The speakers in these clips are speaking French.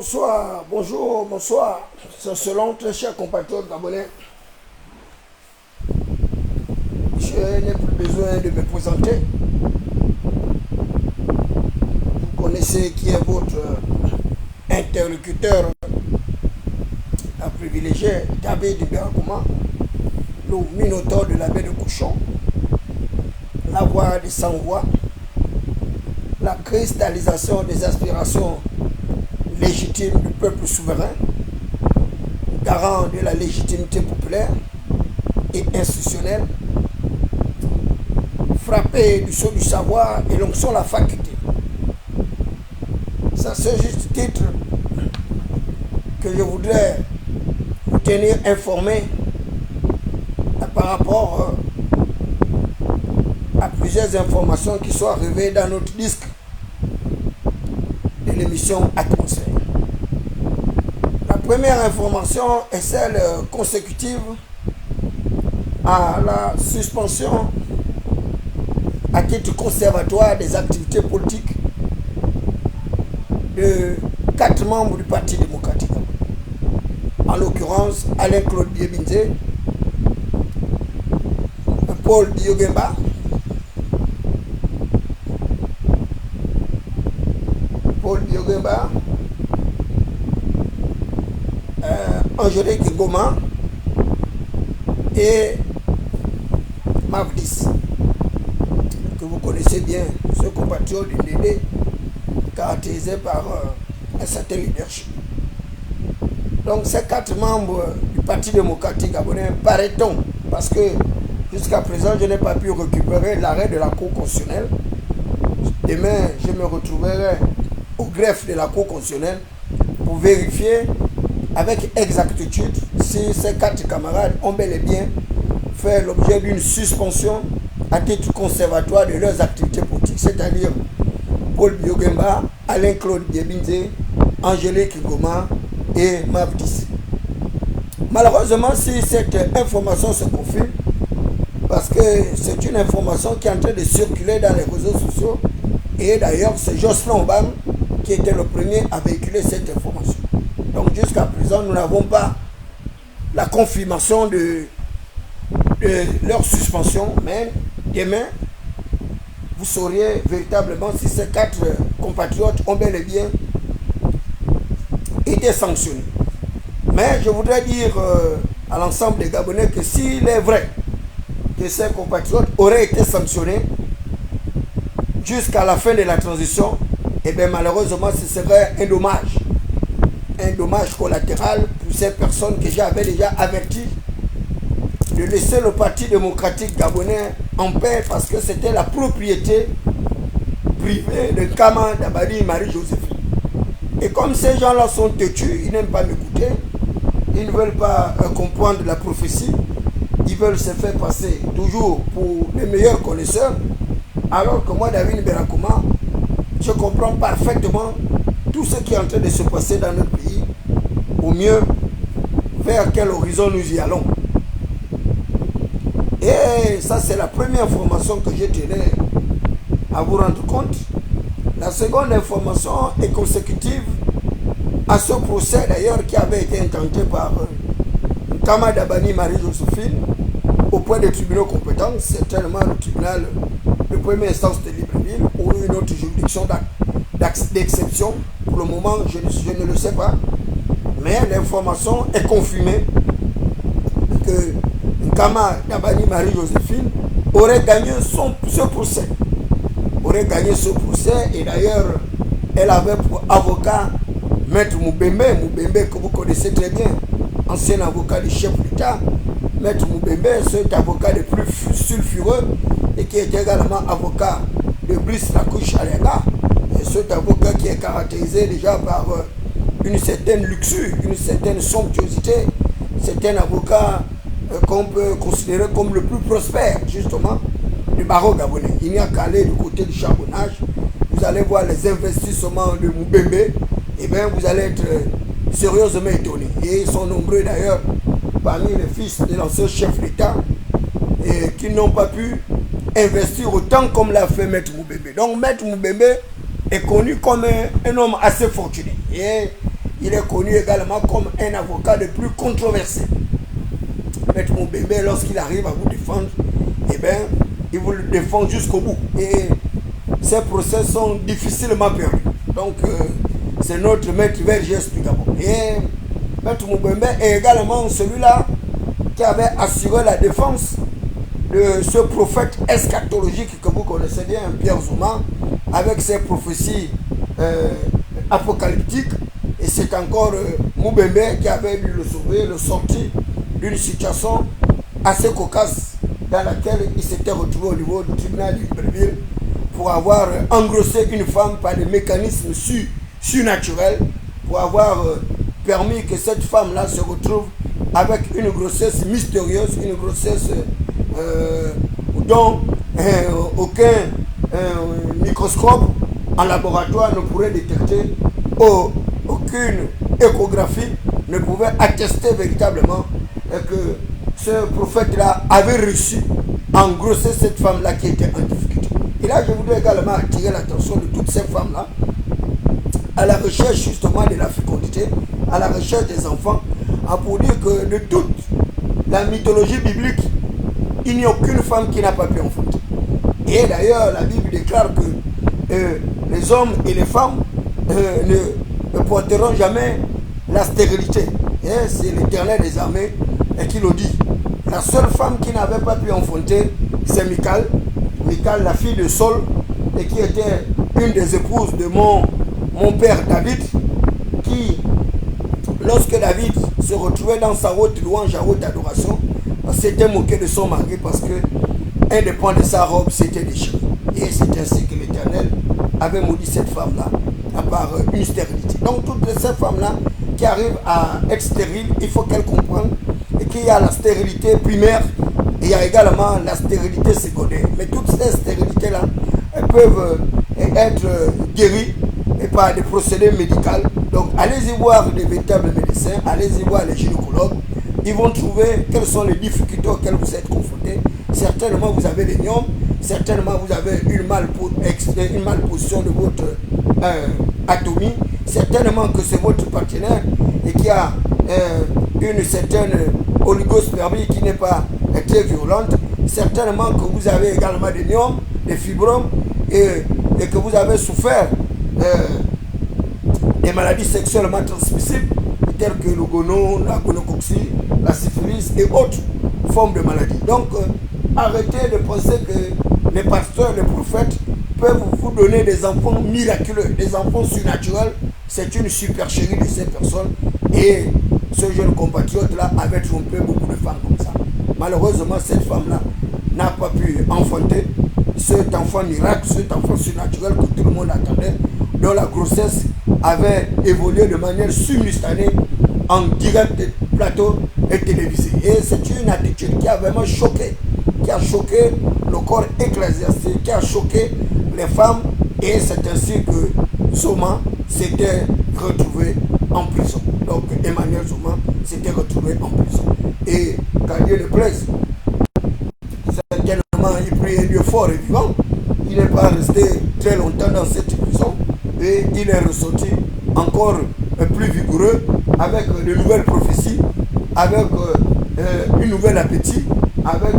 Bonsoir, bonjour, bonsoir. Selon très chers compatriotes gabonais, je n'ai plus besoin de me présenter. Vous connaissez qui est votre interlocuteur à privilégier, David Iberakouma, le minotaure de la baie de Couchon, la voix des sans-voix, la cristallisation des aspirations légitime du peuple souverain, garant de la légitimité populaire et institutionnelle, frappé du sceau du savoir et l'onction la faculté. C'est à ce juste titre que je voudrais vous tenir informé par rapport à plusieurs informations qui sont arrivées dans notre disque de l'émission Atmosphère. La première information est celle consécutive à la suspension à titre conservatoire des activités politiques de 4 membres du Parti démocratique. En l'occurrence, Alain-Claude Biebinze, Paul Biogemba, Angélique Goma et Mavdis, que vous connaissez bien, ce compatriote du DD caractérisé par un certain leadership. Donc ces 4 membres du Parti démocratique gabonais, paraît-on, parce que jusqu'à présent je n'ai pas pu récupérer l'arrêt de la Cour constitutionnelle. Demain je me retrouverai au greffe de la Cour constitutionnelle pour vérifier avec exactitude si ces 4 camarades ont bel et bien fait l'objet d'une suspension à titre conservatoire de leurs activités politiques, c'est-à-dire Paul Biogemba, Alain-Claude Biebinze, Angélique Goma et Mavdis. Malheureusement, si cette information se confirme, parce que c'est une information qui est en train de circuler dans les réseaux sociaux, et d'ailleurs c'est Jocelyn Obama qui était le premier à véhiculer cette information. Donc jusqu'à présent, nous n'avons pas la confirmation de leur suspension, mais demain, vous sauriez véritablement si ces 4 compatriotes ont bel et bien été sanctionnés. Mais je voudrais dire à l'ensemble des Gabonais que s'il est vrai que ces compatriotes auraient été sanctionnés jusqu'à la fin de la transition, et bien malheureusement ce serait un dommage collatéral pour ces personnes que j'avais déjà averti de laisser le Parti démocratique gabonais en paix, parce que c'était la propriété privée de Kama Dabali Marie-Joséphine. Et comme ces gens-là sont têtus, ils n'aiment pas m'écouter, ils ne veulent pas comprendre la prophétie, ils veulent se faire passer toujours pour les meilleurs connaisseurs, alors que moi, David Iberakouma, je comprends parfaitement tout ce qui est en train de se passer dans notre pays, au mieux vers quel horizon nous y allons. Et ça, c'est la première information que je tenais à vous rendre compte. La seconde information est consécutive à ce procès d'ailleurs qui avait été intenté par Kama Dabali Marie-Joséphine auprès des tribunaux compétents, certainement le tribunal de première instance de Libreville ou une autre juridiction d'exception. Pour le moment, je ne le sais pas. Mais l'information est confirmée que Kama Dabali Marie-Joséphine aurait gagné ce procès. Et d'ailleurs, elle avait pour avocat Maître Moubembe, que vous connaissez très bien, ancien avocat du chef d'État. Maître Moubembe, c'est avocat le plus sulfureux et qui est également avocat de Brice Lacouche Alenga. Et cet avocat qui est caractérisé déjà par une certaine luxure, une certaine somptuosité. C'est un avocat qu'on peut considérer comme le plus prospère, justement, du barreau gabonais. Il n'y a qu'à aller du côté du charbonnage. Vous allez voir les investissements de Moubembe, et bien vous allez être sérieusement étonné. Et ils sont nombreux d'ailleurs parmi les fils de l'ancien chef d'État qui n'ont pas pu investir autant comme l'a fait Maître Moubembe. Donc Maître Moubembe est connu comme un homme assez fortuné. Et Il est connu également comme un avocat le plus controversé. Maître Moubembe, lorsqu'il arrive à vous défendre, eh bien, il vous le défend jusqu'au bout. Et ces procès sont difficilement perdus. Donc, c'est notre maître Vergès du Gabon. Et maître Moubembe est également celui-là qui avait assuré la défense de ce prophète eschatologique que vous connaissez bien, Pierre Zouma, avec ses prophéties apocalyptiques. Et c'est encore Moubembe qui avait dû le sauver, le sortir d'une situation assez cocasse dans laquelle il s'était retrouvé au niveau du tribunal de Libreville pour avoir engrossé une femme par des mécanismes surnaturels, pour avoir permis que cette femme-là se retrouve avec une grossesse mystérieuse, une grossesse dont aucun microscope en laboratoire ne pourrait détecter, aucune échographie ne pouvait attester véritablement que ce prophète-là avait réussi à engrosser cette femme-là qui était en difficulté. Et là, je voudrais également attirer l'attention de toutes ces femmes-là à la recherche justement de la fécondité, à la recherche des enfants, pour dire que de toute la mythologie biblique, il n'y a aucune femme qui n'a pas pu enfanter. Et d'ailleurs, la Bible déclare que les hommes et les femmes ne porteront jamais la stérilité. Et c'est l'Éternel des armées qui le dit. La seule femme qui n'avait pas pu enfanter, c'est Michal. Michal, la fille de Saul, et qui était une des épouses de mon père David, qui, lorsque David se retrouvait dans sa haute louange, à haute adoration, s'était moqué de son mari parce que un des pans de sa robe s'était déchiré. Et c'est ainsi que l'Éternel avait maudit cette femme-là, à part une stérilité. Donc toutes ces femmes-là qui arrivent à être stériles, il faut qu'elles comprennent qu'il y a la stérilité primaire et il y a également la stérilité secondaire. Mais toutes ces stérilités-là, elles peuvent être guéries et par des procédés médicaux. Donc allez-y voir des véritables médecins, allez-y voir les gynécologues. Ils vont trouver quelles sont les difficultés auxquelles vous êtes confrontés. Certainement vous avez des myomes, certainement vous avez une malposition de votre atomie, certainement que c'est votre partenaire et qui a une certaine oligospermie qui n'est pas très violente, certainement que vous avez également des myomes, des fibromes et que vous avez souffert des maladies sexuellement transmissibles telles que le gono, la gonococcie, la syphilis et autres formes de maladies. Donc arrêtez de penser que les pasteurs, les prophètes peuvent vous donner des enfants miraculeux, des enfants surnaturels. C'est une supercherie de ces personnes et ce jeune compatriote-là avait trompé beaucoup de femmes comme ça. Malheureusement, cette femme-là n'a pas pu enfanter cet enfant miracle, cet enfant surnaturel que tout le monde attendait, dont la grossesse avait évolué de manière simultanée en direct de plateau et télévisé. Et c'est une attitude qui a vraiment choqué, qui a choqué le corps ecclésiastique, qui a choqué les femmes, et c'est ainsi que Zouma s'était retrouvé en prison. Donc Emmanuel Zouma s'était retrouvé en prison. Et quand Dieu le plaise, certainement il prit un lieu fort et vivant. Il n'est pas resté très longtemps dans cette prison et il est ressorti encore plus vigoureux avec de nouvelles prophéties, avec un nouvel appétit, avec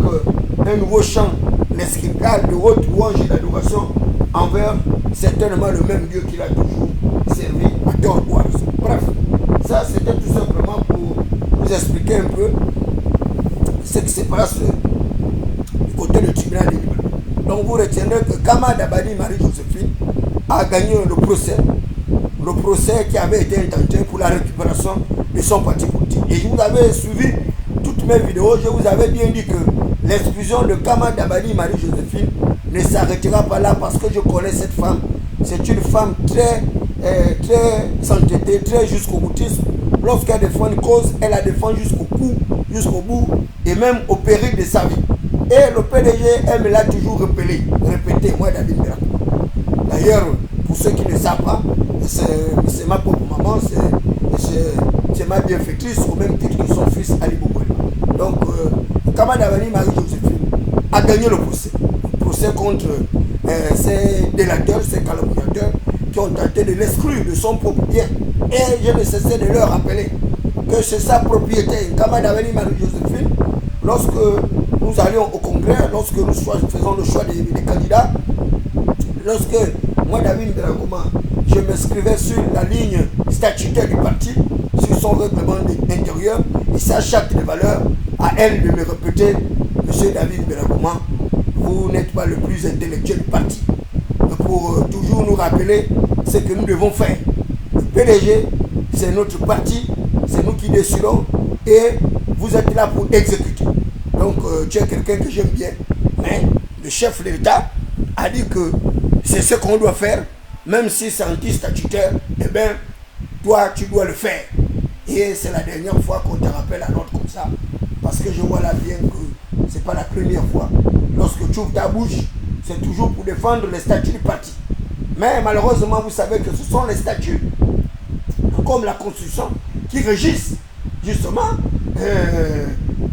un nouveau chant lescriptal de haute louange et d'adoration envers certainement le même Dieu qu'il a toujours servi à tort ou à raison. Bref, ça c'était tout simplement pour vous expliquer un peu ce qui se passe du côté du tribunal de Libreville. Donc vous retiendrez que Kama Dabadi Marie-Joséphine a gagné le procès qui avait été intenté pour la récupération de son parti politique. Et je vous avais suivi toutes mes vidéos, je vous avais bien dit que l'exclusion de Kama Dabadi Marie-Joséphine ne s'arrêtera pas là parce que je connais cette femme. C'est une femme très entêtée, très jusqu'au boutisme. Lorsqu'elle défend une cause, elle la défend jusqu'au cou, jusqu'au bout et même au péril de sa vie. Et le PDG, elle me l'a toujours répété, moi David Mbera. D'ailleurs, pour ceux qui ne savent pas, c'est ma propre maman, c'est ma bienfaitrice au même titre que son fils Ali Boboy. Donc, Kama Dabadi Marie-Joséphine a gagné le procès contre ces délateurs, ces calomniateurs qui ont tenté de l'exclure de son propre bien. Et je ne cessais de leur rappeler que c'est sa propriété. Nkama Davani Marie-Joséphine, lorsque nous allions au congrès, lorsque nous faisons le choix des candidats, lorsque moi, David Belakoma, je m'inscrivais sur la ligne statutaire du parti, sur son règlement intérieur, et sa charte de valeurs, à elle de me répéter, Monsieur David Belakoma, vous n'êtes pas le plus intellectuel du parti. Pour toujours nous rappeler ce que nous devons faire. Le PDG, c'est notre parti, c'est nous qui décidons, et vous êtes là pour exécuter. Donc, tu es quelqu'un que j'aime bien, mais le chef de l'État a dit que c'est ce qu'on doit faire, même si c'est anti-statutaire, eh bien, toi, tu dois le faire. Et c'est la dernière fois qu'on te rappelle à l'ordre comme ça, parce que je vois là bien que ce n'est pas la première fois. Lorsque tu ouvres ta bouche, c'est toujours pour défendre les statuts du parti. Mais malheureusement, vous savez que ce sont les statuts, comme la Constitution, qui régissent justement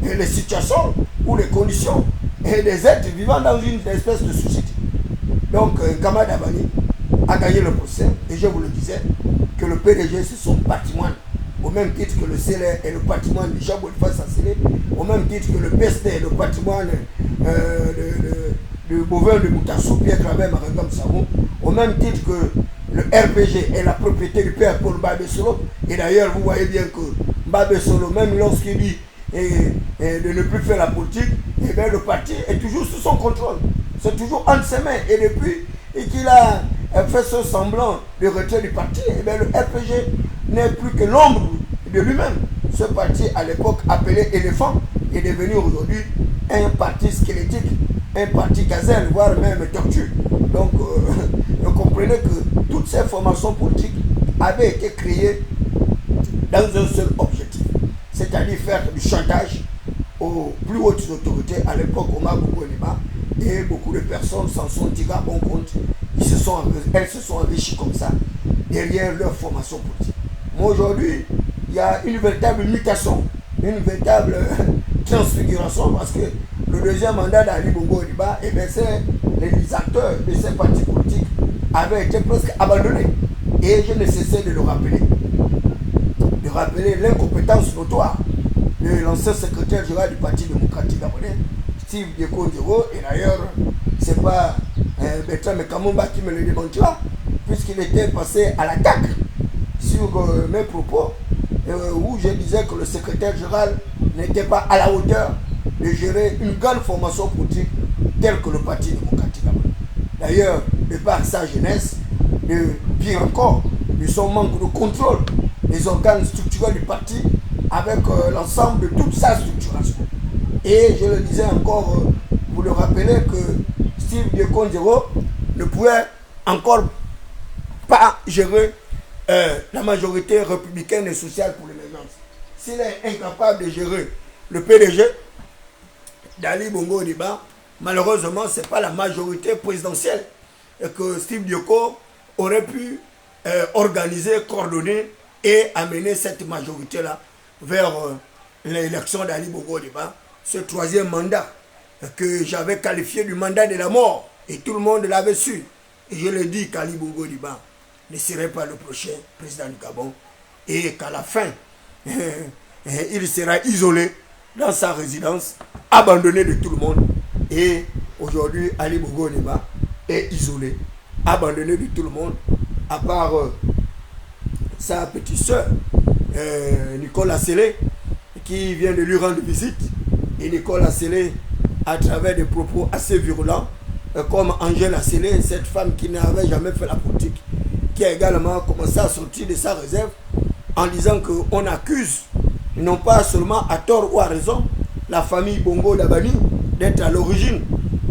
les situations ou les conditions et des êtres vivant dans une espèce de société. Donc, Nkama Davani a gagné le procès, et je vous le disais, que le PDG, c'est son patrimoine, au même titre que le CLR est le patrimoine de Jean-Boniface Asselé, au même titre que le PST est le patrimoine de Bovin de Moutassou, Pierre Claver, Maragam Savon, au même titre que le RPG est la propriété du père Paul Mbabé Solo. Et d'ailleurs, vous voyez bien que Mbabé Solo, même lorsqu'il dit de ne plus faire la politique, et bien le parti est toujours sous son contrôle. C'est toujours entre ses mains. Et depuis qu'il a fait ce semblant de retrait du parti, et bien le RPG n'est plus que l'ombre de lui-même. Ce parti, à l'époque appelé Éléphant, est devenu aujourd'hui un parti squelettique, un parti gazelle, voire même tortue. Donc, vous comprenez que toutes ces formations politiques avaient été créées dans un seul objectif, c'est-à-dire faire du chantage aux plus hautes autorités. À l'époque, Omar Bongo-Ondimba, et beaucoup de personnes s'en sont tirées à bon compte. Elles se sont enrichies comme ça derrière leur formation politique. Mais aujourd'hui, il y a une véritable mutation, une véritable transfiguration, parce que le deuxième mandat d'Ali Bongo-Ondimba, les acteurs de ces partis politiques avaient été presque abandonnés. Et je ne cessais de le rappeler. De rappeler l'incompétence notoire de l'ancien secrétaire général du Parti démocratique gabonais, Steve Dieko-Ndiro, et d'ailleurs, ce n'est pas Bertrand Kamumba qui me le démentira, puisqu'il était passé à l'attaque sur mes propos, où je disais que le secrétaire général n'était pas à la hauteur de gérer une grande formation politique telle que le Parti démocratique gabonais. D'ailleurs, de par sa jeunesse, de pire encore, de son manque de contrôle des organes structurels du parti avec l'ensemble de toute sa structuration. Et je le disais encore, vous le rappelez, que Steve Dieko-Ndiro ne pouvait encore pas gérer la majorité républicaine et sociale pour l'émergence. S'il est incapable de gérer le PDG d'Ali Bongo-Ondimba, malheureusement, ce n'est pas la majorité présidentielle et que Steve Dieko aurait pu organiser, coordonner et amener cette majorité-là vers l'élection d'Ali Bongo-Ondimba, ce troisième mandat que j'avais qualifié du mandat de la mort, et tout le monde l'avait su. Et je le dis qu'Ali Bongo-Ondimba ne serait pas le prochain président du Gabon, et qu'à la fin, il sera isolé dans sa résidence, abandonné de tout le monde. Et aujourd'hui, Ali Bongo-Ondimba est isolé, abandonné de tout le monde, à part sa petite soeur, Nicole Asselé, qui vient de lui rendre visite. Et Nicole Asselé, à travers des propos assez virulents, comme Angèle Asselé, cette femme qui n'avait jamais fait la politique, qui a également commencé à sortir de sa réserve en disant qu'on accuse, non pas seulement à tort ou à raison, la famille Bongo Dabani d'être à l'origine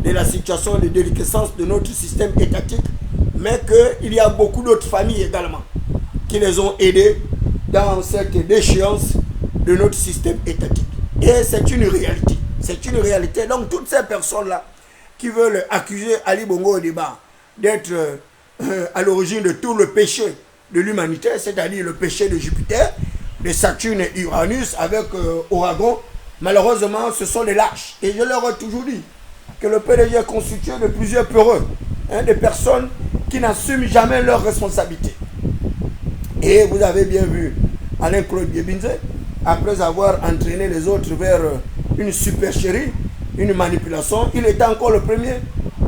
de la situation de déliquescence de notre système étatique, mais qu'il y a beaucoup d'autres familles également qui les ont aidés dans cette déchéance de notre système étatique. Et c'est une réalité. C'est une réalité. Donc toutes ces personnes-là qui veulent accuser Ali Bongo-Ondimba d'être à l'origine de tout le péché de l'humanité, c'est-à-dire le péché de Jupiter, de Saturne et Uranus avec Ouragan, malheureusement ce sont des lâches. Et je leur ai toujours dit que le PDG est constitué de plusieurs peureux, des personnes qui n'assument jamais leurs responsabilités. Et vous avez bien vu Alain-Claude Biebinze, après avoir entraîné les autres vers une supercherie, une manipulation, il était encore le premier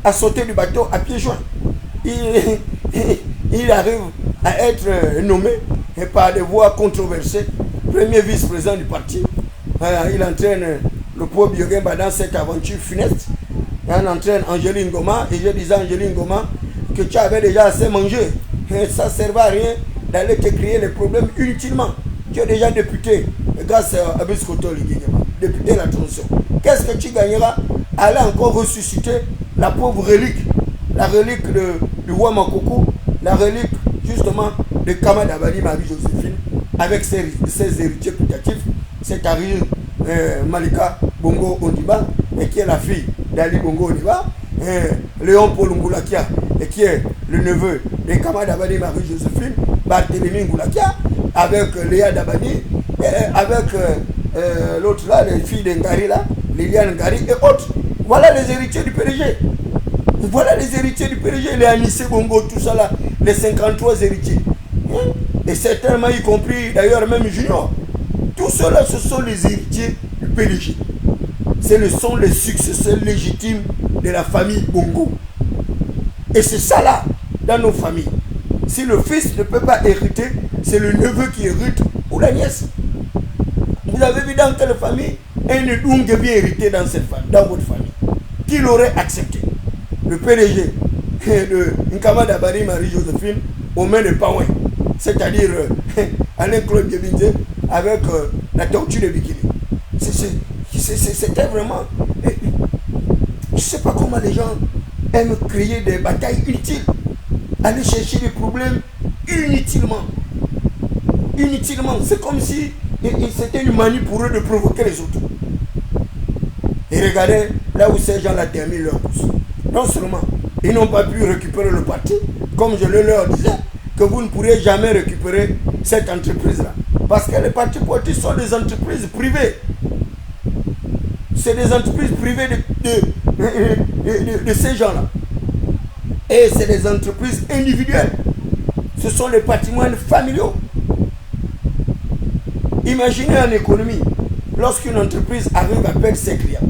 à sauter du bateau à pieds joints. Il arrive à être nommé et par des voix controversées, premier vice-président du parti. Il entraîne le pauvre Biogemba dans cette aventure funeste. Il entraîne Angéline Goma, et je disais à Angéline Goma que tu avais déjà assez mangé. Et ça ne servait à rien d'aller te créer les problèmes inutilement. Tu es déjà député grâce à Briskoto Ligigema, député de la transition. Qu'est-ce que tu gagneras à aller encore ressusciter la pauvre relique, la relique du roi Makoko, la relique justement de Kama Dabali Marie-Joséphine, avec ses héritiers putatifs, c'est-à-dire Malika Bongo Ondiba, et qui est la fille d'Ali Bongo Ondiba, Léon Paul Ngoulakia, et qui est le neveu de Kama Dabali Marie-Joséphine, Barthélémy Ngoulakia, avec Léa Dabani, avec l'autre là, les filles de Ngari là, Liliane Ngari et autres. Voilà les héritiers du PDG. Voilà les héritiers du PDG, les Anissé Bongo, tout ça là, les 53 héritiers. Et certainement y compris d'ailleurs même Junior. Tout cela, ce sont les héritiers du PDG. Ce sont les successeurs légitimes de la famille Bongo. Et c'est ça là, dans nos familles. Si le fils ne peut pas hériter, c'est le neveu qui hérite ou la nièce. Vous avez vu dans quelle famille un Ndungue vient hériter dans cette famille, dans votre famille. Qui l'aurait accepté? Le PDG de Nkama Dabari Marie-Joséphine aux mains de Paouin. C'est-à-dire Alain-Claude Biebinze avec la tortue de Bikini. C'était vraiment... Je ne sais pas comment les gens aiment créer des batailles inutiles. Aller chercher des problèmes inutilement. Inutilement. C'est comme si c'était une manie pour eux de provoquer les autres. Et regardez là où ces gens-là terminent leur course. Non seulement ils n'ont pas pu récupérer le parti, comme je le leur disais, que vous ne pourrez jamais récupérer cette entreprise-là. Parce que les partis politiques sont des entreprises privées. C'est des entreprises privées de ces gens-là. Et c'est des entreprises individuelles. Ce sont les patrimoines familiaux. Imaginez en économie, lorsqu'une entreprise arrive à perdre ses clients,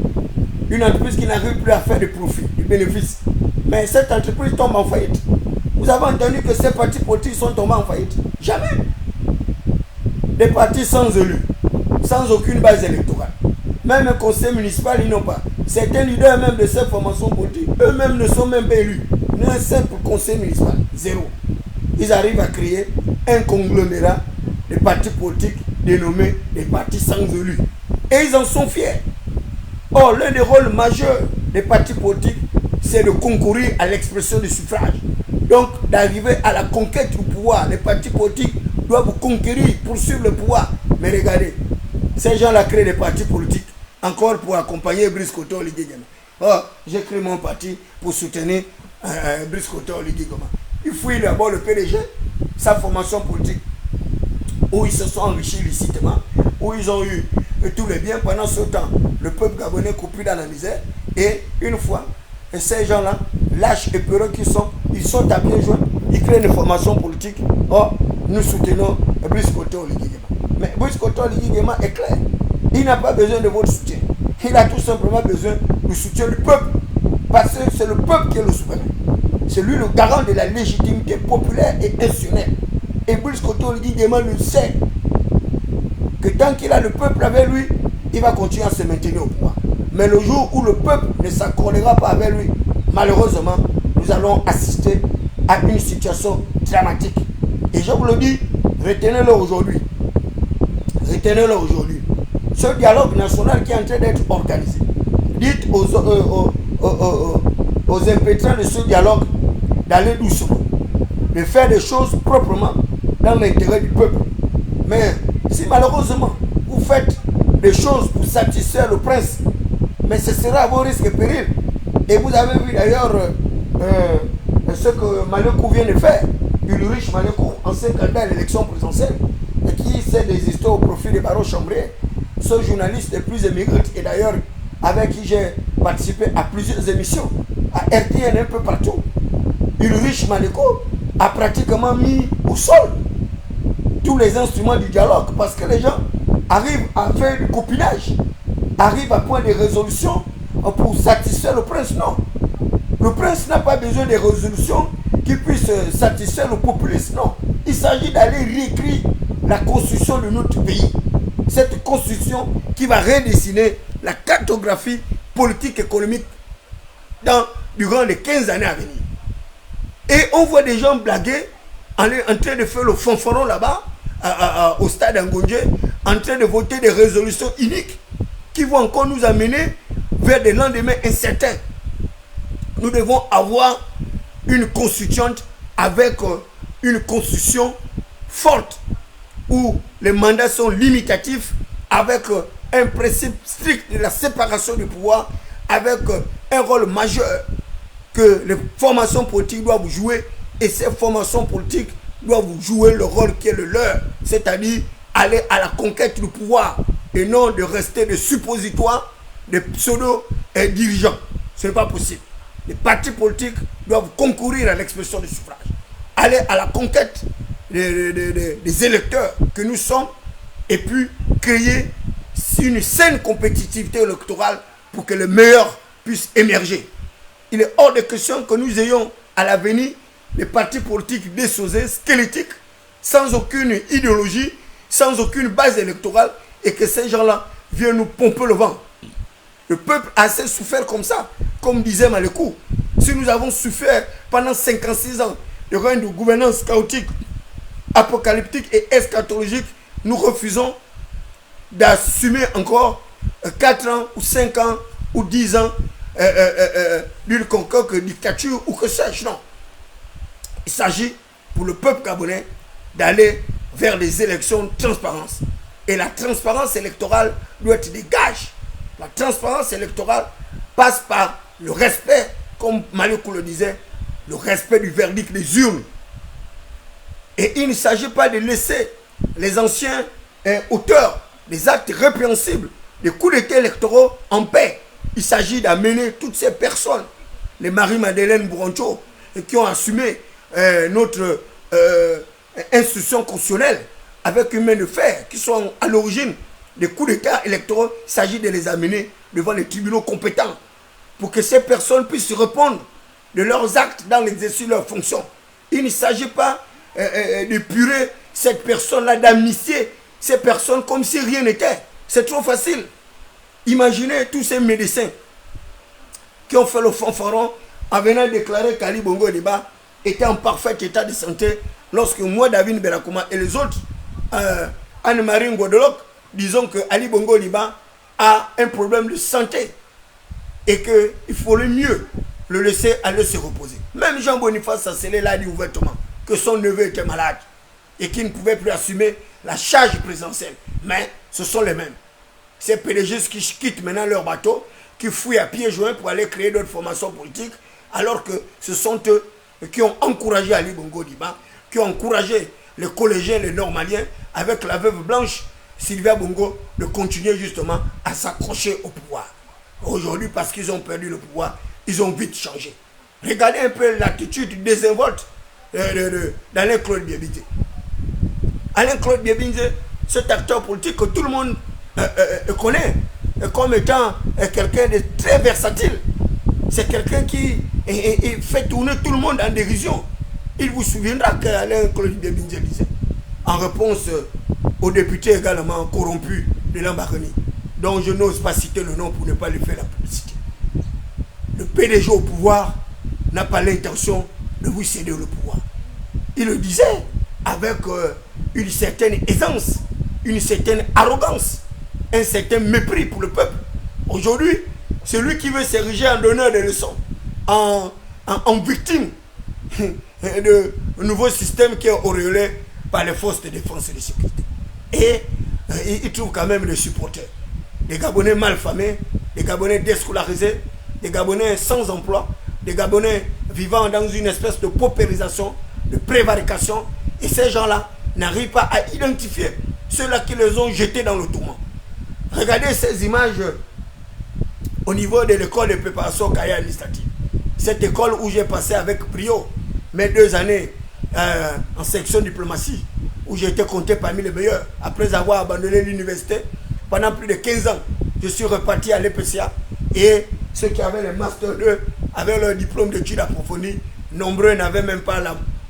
une entreprise qui n'arrive plus à faire de profit, de bénéfice, mais cette entreprise tombe en faillite. Vous avez entendu que ces partis politiques sont tombés en faillite? Jamais. Des partis sans élus, sans aucune base électorale. Même un conseil municipal, ils n'ont pas. Certains leaders même de ces formations politiques, eux-mêmes ne sont même pas élus. Un simple conseil municipal, zéro. Ils arrivent à créer un conglomérat de partis politiques dénommés des partis sans élus. Et ils en sont fiers. Or, l'un des rôles majeurs des partis politiques, c'est de concourir à l'expression du suffrage. Donc, d'arriver à la conquête du pouvoir. Les partis politiques doivent conquérir, poursuivre le pouvoir. Mais regardez, ces gens-là créent des partis politiques encore pour accompagner Briskoto Ligigema. Oh, j'ai créé mon parti pour soutenir Briskoto Ligigema. Il fouille d'abord le PDG, sa formation politique, où ils se sont enrichis illicitement, où ils ont eu tous les biens. Pendant ce temps, le peuple gabonais coupé dans la misère. Et une fois, ces gens-là, lâches et peureux qu'ils sont, ils sont à pieds joints, ils créent une formation politique. Oh, nous soutenons Briskoto Ligigema. Mais Briskoto Ligigema est clair. Il n'a pas besoin de votre soutien. Il a tout simplement besoin du soutien du peuple. Parce que c'est le peuple qui est le souverain. C'est lui le garant de la légitimité populaire et institutionnelle. Et Briskoto Ligigema le sait. Que tant qu'il a le peuple avec lui, il va continuer à se maintenir au pouvoir. Mais le jour où le peuple ne s'accordera pas avec lui, malheureusement, nous allons assister à une situation dramatique. Et je vous le dis, retenez-le aujourd'hui. Retenez-le aujourd'hui. Ce dialogue national qui est en train d'être organisé, dites aux impétrants de ce dialogue d'aller doucement, de faire des choses proprement dans l'intérêt du peuple. Mais si malheureusement vous faites des choses pour satisfaire le prince, mais ce sera à vos risques et périls. Et vous avez vu d'ailleurs ce que Malekou vient de faire, Ulrich Malekou, ancien candidat à l'élection présidentielle, et qui sait des histoires au profit des barreaux chambriers. Ce journaliste est plus émigré, et d'ailleurs avec qui j'ai participé à plusieurs émissions, à RTN un peu partout. Ulrich Maleko a pratiquement mis au sol tous les instruments du dialogue parce que les gens arrivent à faire du copinage, arrivent à prendre des résolutions pour satisfaire le prince. Non. Le prince n'a pas besoin de résolutions qui puissent satisfaire le populisme. Non. Il s'agit d'aller réécrire la constitution de notre pays. Cette constitution qui va redessiner la cartographie politique économique durant les 15 années à venir. Et on voit des gens blaguer en train de faire le fanfaron là-bas, au stade Ngonje, en train de voter des résolutions uniques qui vont encore nous amener vers des lendemains incertains. Nous devons avoir une constituante avec une constitution forte où les mandats sont limitatifs, avec un principe strict de la séparation du pouvoir, avec un rôle majeur que les formations politiques doivent jouer, et ces formations politiques doivent jouer le rôle qui est le leur, c'est-à-dire aller à la conquête du pouvoir et non de rester des suppositoires, des pseudo-dirigeants. Ce n'est pas possible. Les partis politiques doivent concourir à l'expression du suffrage, aller à la conquête des électeurs que nous sommes, et puis créer une saine compétitivité électorale pour que les meilleurs puissent émerger. Il est hors de question que nous ayons à l'avenir des partis politiques désosés, squelettiques, sans aucune idéologie, sans aucune base électorale, et que ces gens-là viennent nous pomper le vent. Le peuple a assez souffert comme ça, comme disait Malekou. Si nous avons souffert pendant 56 ans de règne de gouvernance chaotique, apocalyptique et eschatologique, nous refusons d'assumer encore 4 ans ou 5 ans ou 10 ans d'une conquête dictature ou que sais-je. Non. Il s'agit pour le peuple gabonais d'aller vers des élections de transparence. Et la transparence électorale doit être des gages. La transparence électorale passe par le respect, comme Malekou le disait, le respect du verdict des urnes. Et il ne s'agit pas de laisser les anciens auteurs des actes répréhensibles, des coups d'État électoraux en paix. Il s'agit d'amener toutes ces personnes, les Marie-Madeleine Bourancho, qui ont assumé notre institution constitutionnelle avec une main de fer, qui sont à l'origine des coups d'État électoraux. Il s'agit de les amener devant les tribunaux compétents pour que ces personnes puissent répondre de leurs actes dans l'exercice de leurs fonctions. Il ne s'agit pas d'épurer cette personne-là, d'amnistier ces personnes comme si rien n'était. C'est trop facile. Imaginez tous ces médecins qui ont fait le fanfaron en venant déclarer qu'Ali Bongo Ondimba était en parfait état de santé lorsque moi, David Berakouma et les autres, Anne-Marie Ngouadelok, disons que Ali Bongo Ondimba a un problème de santé et qu'il faut le mieux le laisser aller se reposer. Même Jean-Boniface Sassélé l'a dit ouvertement que son neveu était malade et qu'il ne pouvait plus assumer la charge présidentielle. Mais ce sont les mêmes. Ces PDG qui quittent maintenant leur bateau, qui fouillent à pieds joints pour aller créer d'autres formations politiques, alors que ce sont eux qui ont encouragé Ali Bongo Ondimba, qui ont encouragé les collégiens, les normaliens, avec la veuve blanche, Sylvia Bongo, de continuer justement à s'accrocher au pouvoir. Aujourd'hui, parce qu'ils ont perdu le pouvoir, ils ont vite changé. Regardez un peu l'attitude désinvolte d'Alain-Claude Biabinze. Alain-Claude Biabinze, cet acteur politique que tout le monde connaît comme étant quelqu'un de très versatile. C'est quelqu'un qui fait tourner tout le monde en dérision. Il vous souviendra qu'Alain-Claude Biabinze disait, en réponse au député également corrompu de l'Ambarani, dont je n'ose pas citer le nom pour ne pas lui faire la publicité. Le PDG au pouvoir n'a pas l'intention de vous céder le pouvoir. Il le disait avec une certaine aisance, une certaine arrogance, un certain mépris pour le peuple. Aujourd'hui, celui qui veut s'ériger en donneur de leçons, en victime de nouveau système qui est auréolé par les forces de défense et de sécurité. Et il trouve quand même des supporters. Des Gabonais malfamés, des Gabonais déscolarisés, des Gabonais sans emploi, des Gabonais vivant dans une espèce de paupérisation, de prévarication. Et ces gens-là n'arrivent pas à identifier ceux-là qui les ont jetés dans le tourment. Regardez ces images au niveau de l'école de préparation carrière administrative. Cette école où j'ai passé avec brio mes 2 années en section diplomatie, où j'ai été compté parmi les meilleurs. Après avoir abandonné l'université, pendant plus de 15 ans, je suis reparti à l'EPCA. Et ceux qui avaient les Master 2 avaient leur diplôme d'études approfondies. Nombreux n'avaient même pas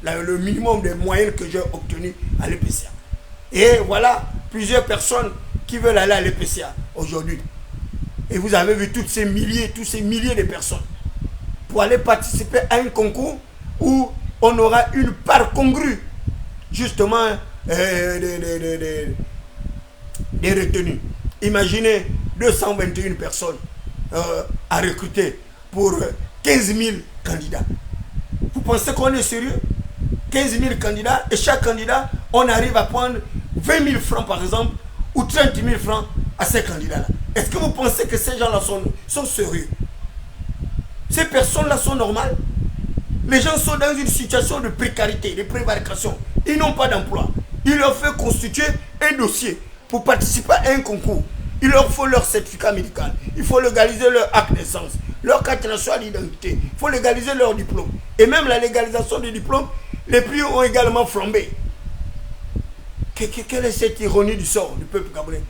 le minimum de moyens que j'ai obtenu à l'EPCA. Et voilà plusieurs personnes qui veulent aller à l'EPCA aujourd'hui. Et vous avez vu tous ces milliers de personnes pour aller participer à un concours où on aura une part congrue, justement, des retenues. Imaginez 221 personnes à recruter pour 15 000 candidats. Vous pensez qu'on est sérieux? 15 000 candidats, et chaque candidat, on arrive à prendre 20 000 francs par exemple, ou 30 000 francs à ces candidats-là. Est-ce que vous pensez que ces gens-là sont sérieux? Ces personnes-là sont normales? Les gens sont dans une situation de précarité, de prévarication. Ils n'ont pas d'emploi. Il leur faut constituer un dossier pour participer à un concours. Il leur faut leur certificat médical. Il faut légaliser leur acte de naissance, leur carte nationale d'identité. Il faut légaliser leur diplôme. Et même la légalisation des diplômes, les prix ont également flambé. Quelle est cette ironie du sort du peuple gabonais?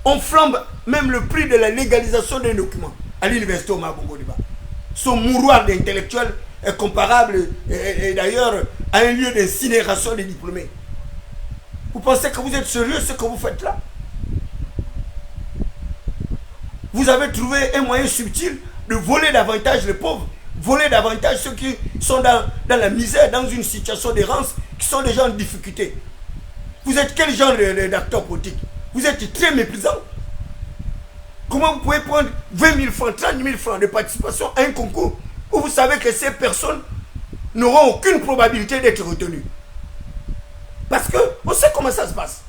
On flambe même le prix de la légalisation d'un document à l'université Omar Bongo Ondimba. Son mouroir d'intellectuel est comparable et d'ailleurs à un lieu d'incinération des diplômés. Vous pensez que vous êtes sérieux ce que vous faites là? Vous avez trouvé un moyen subtil de voler davantage les pauvres, voler davantage ceux qui sont dans la misère, dans une situation d'errance, qui sont déjà en difficulté. Vous êtes quel genre d'acteur politique? Vous êtes très méprisant. Comment vous pouvez prendre 20 000 francs, 30 000 francs de participation à un concours où vous savez que ces personnes n'auront aucune probabilité d'être retenues? Parce qu'on sait comment ça se passe.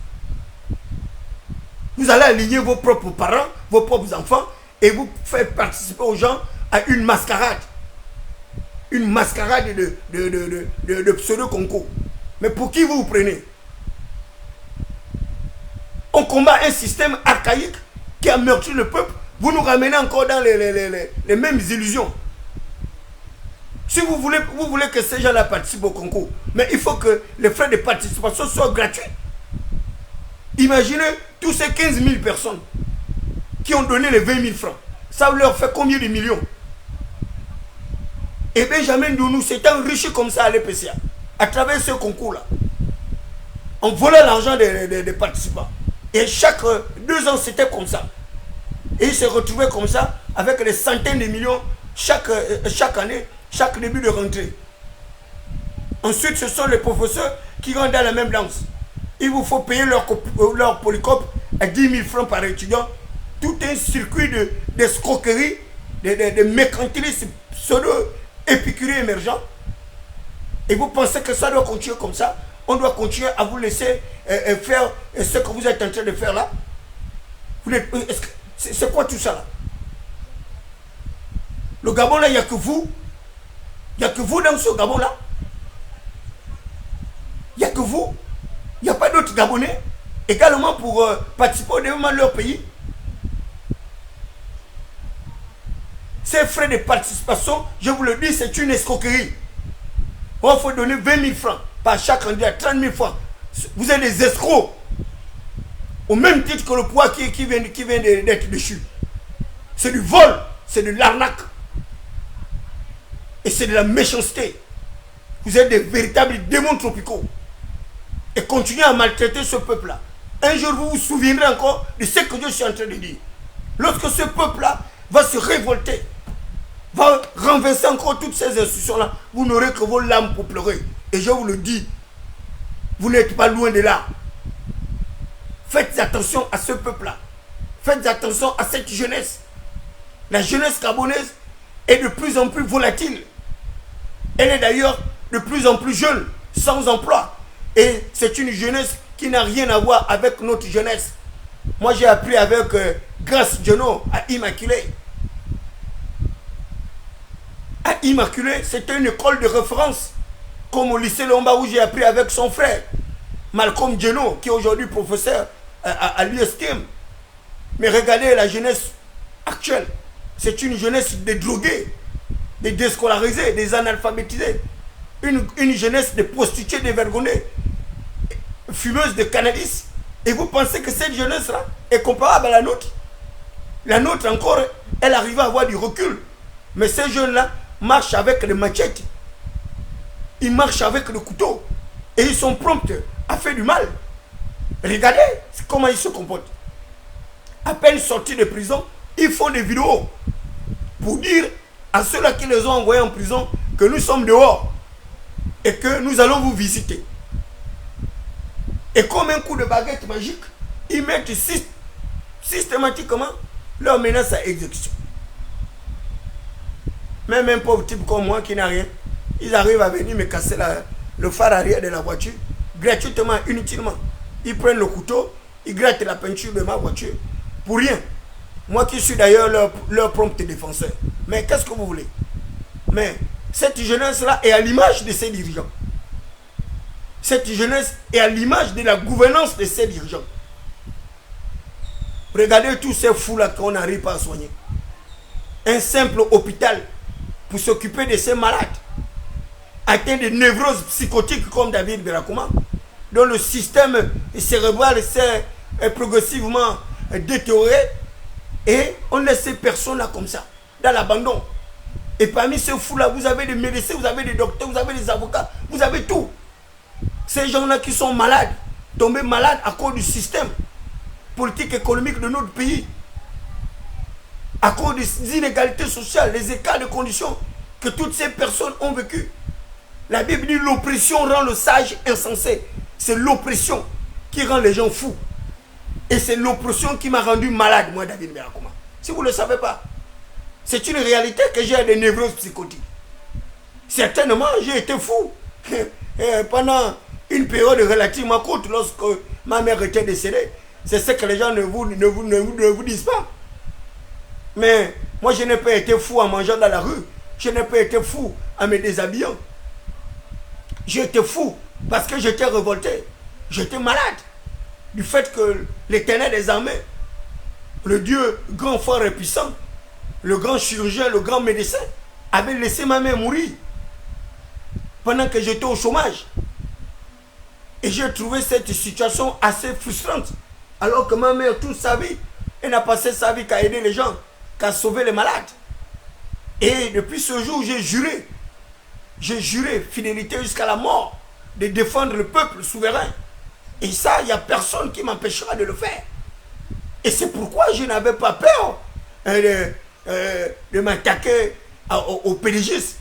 Vous allez aligner vos propres parents, vos propres enfants, et vous faites participer aux gens à une mascarade. Une mascarade de pseudo-concours. Mais pour qui vous vous prenez? On combat un système archaïque qui a meurtri le peuple. Vous nous ramenez encore dans les mêmes illusions. Si vous voulez que ces gens-là participent au concours, mais il faut que les frais de participation soient gratuits. Imaginez tous ces 15 000 personnes qui ont donné les 20 000 francs. Ça leur fait combien de millions? Et Benjamin Dounou s'est enrichi comme ça à l'EPCA, à travers ce concours-là. On volait l'argent des participants. Et chaque 2 ans, c'était comme ça. Et il s'est retrouvé comme ça, avec des centaines de millions chaque année, chaque début de rentrée. Ensuite, ce sont les professeurs qui rentrent dans la même danse. Il vous faut payer leur polycope à 10 000 francs par étudiant. Tout un circuit d'escroquerie, de mercantilisme pseudo-épicurien émergent. Et vous pensez que ça doit continuer comme ça? On doit continuer à vous laisser faire ce que vous êtes en train de faire là? C'est quoi tout ça là? Le Gabon là, il n'y a que vous. Il n'y a que vous dans ce Gabon là. Il n'y a que vous. Il n'y a pas d'autres Gabonais également pour participer au développement de leur pays. Ces frais de participation, je vous le dis, c'est une escroquerie. Il faut donner 20 000 francs par chaque candidat, 30 000 francs. Vous êtes des escrocs. Au même titre que le poids qui vient d'être déchu. C'est du vol, c'est de l'arnaque. Et c'est de la méchanceté. Vous êtes des véritables démons tropicaux. Et continuez à maltraiter ce peuple-là. Un jour, vous vous souviendrez encore de ce que je suis en train de dire. Lorsque ce peuple-là va se révolter, va renverser encore toutes ces institutions-là, vous n'aurez que vos larmes pour pleurer. Et je vous le dis, vous n'êtes pas loin de là. Faites attention à ce peuple-là. Faites attention à cette jeunesse. La jeunesse gabonaise est de plus en plus volatile. Elle est d'ailleurs de plus en plus jeune, sans emploi. Et c'est une jeunesse qui n'a rien à voir avec notre jeunesse. Moi, j'ai appris avec Grace Diono à Immaculée. À Immaculée, c'était une école de référence. Comme au lycée Lomba où j'ai appris avec son frère, Malcolm Diono, qui est aujourd'hui professeur à l'USTM. Mais regardez la jeunesse actuelle. C'est une jeunesse des drogués, des déscolarisés, des analphabétisés. une jeunesse de prostituées dévergondées, fumeuses de cannabis. Et vous pensez que cette jeunesse-là est comparable à la nôtre? La nôtre encore, elle arrive à avoir du recul. Mais ces jeunes-là marchent avec les machettes. Ils marchent avec le couteau. Et ils sont prompts à faire du mal. Regardez comment ils se comportent. À peine sortis de prison, ils font des vidéos pour dire à ceux-là qui les ont envoyés en prison que nous sommes dehors et que nous allons vous visiter. Et comme un coup de baguette magique, ils mettent systématiquement leur menace à exécution. Même un pauvre type comme moi qui n'a rien, ils arrivent à venir me casser le phare arrière de la voiture, gratuitement, inutilement. Ils prennent le couteau, ils grattent la peinture de ma voiture, pour rien. Moi qui suis d'ailleurs leur prompt défenseur. Mais qu'est-ce que vous voulez? Mais cette jeunesse-là est à l'image de ses dirigeants. Cette jeunesse est à l'image de la gouvernance de ses dirigeants. Regardez tous ces fous-là qu'on n'arrive pas à soigner. Un simple hôpital pour s'occuper de ces malades atteints de névroses psychotiques comme David Berakouma, dont le système cérébral s'est progressivement détérioré, et on laisse ces personnes-là comme ça, dans l'abandon. Et parmi ces fous-là, vous avez des médecins, vous avez des docteurs, vous avez des avocats, vous avez tout. Ces gens-là qui sont malades, tombés malades à cause du système politique économique de notre pays, à cause des inégalités sociales, les écarts de conditions que toutes ces personnes ont vécu. La Bible dit l'oppression rend le sage insensé. C'est l'oppression qui rend les gens fous. Et c'est l'oppression qui m'a rendu malade, moi, David Berakouma. Si vous ne le savez pas, c'est une réalité que j'ai des névroses psychotiques. Certainement, j'ai été fou pendant une période relativement courte lorsque ma mère était décédée. C'est ce que les gens ne vous disent pas. Mais moi, je n'ai pas été fou en mangeant dans la rue. Je n'ai pas été fou en me déshabillant. J'étais fou parce que j'étais révolté. J'étais malade du fait que l'Éternel des armées, le Dieu grand, fort et puissant, le grand chirurgien, le grand médecin, avait laissé ma mère mourir pendant que j'étais au chômage. Et j'ai trouvé cette situation assez frustrante. Alors que ma mère, toute sa vie, elle n'a passé sa vie qu'à aider les gens, qu'à sauver les malades. Et depuis ce jour, j'ai juré fidélité jusqu'à la mort, de défendre le peuple souverain. Et ça, il n'y a personne qui m'empêchera de le faire. Et c'est pourquoi je n'avais pas peur de m'attaquer aux pédigistes,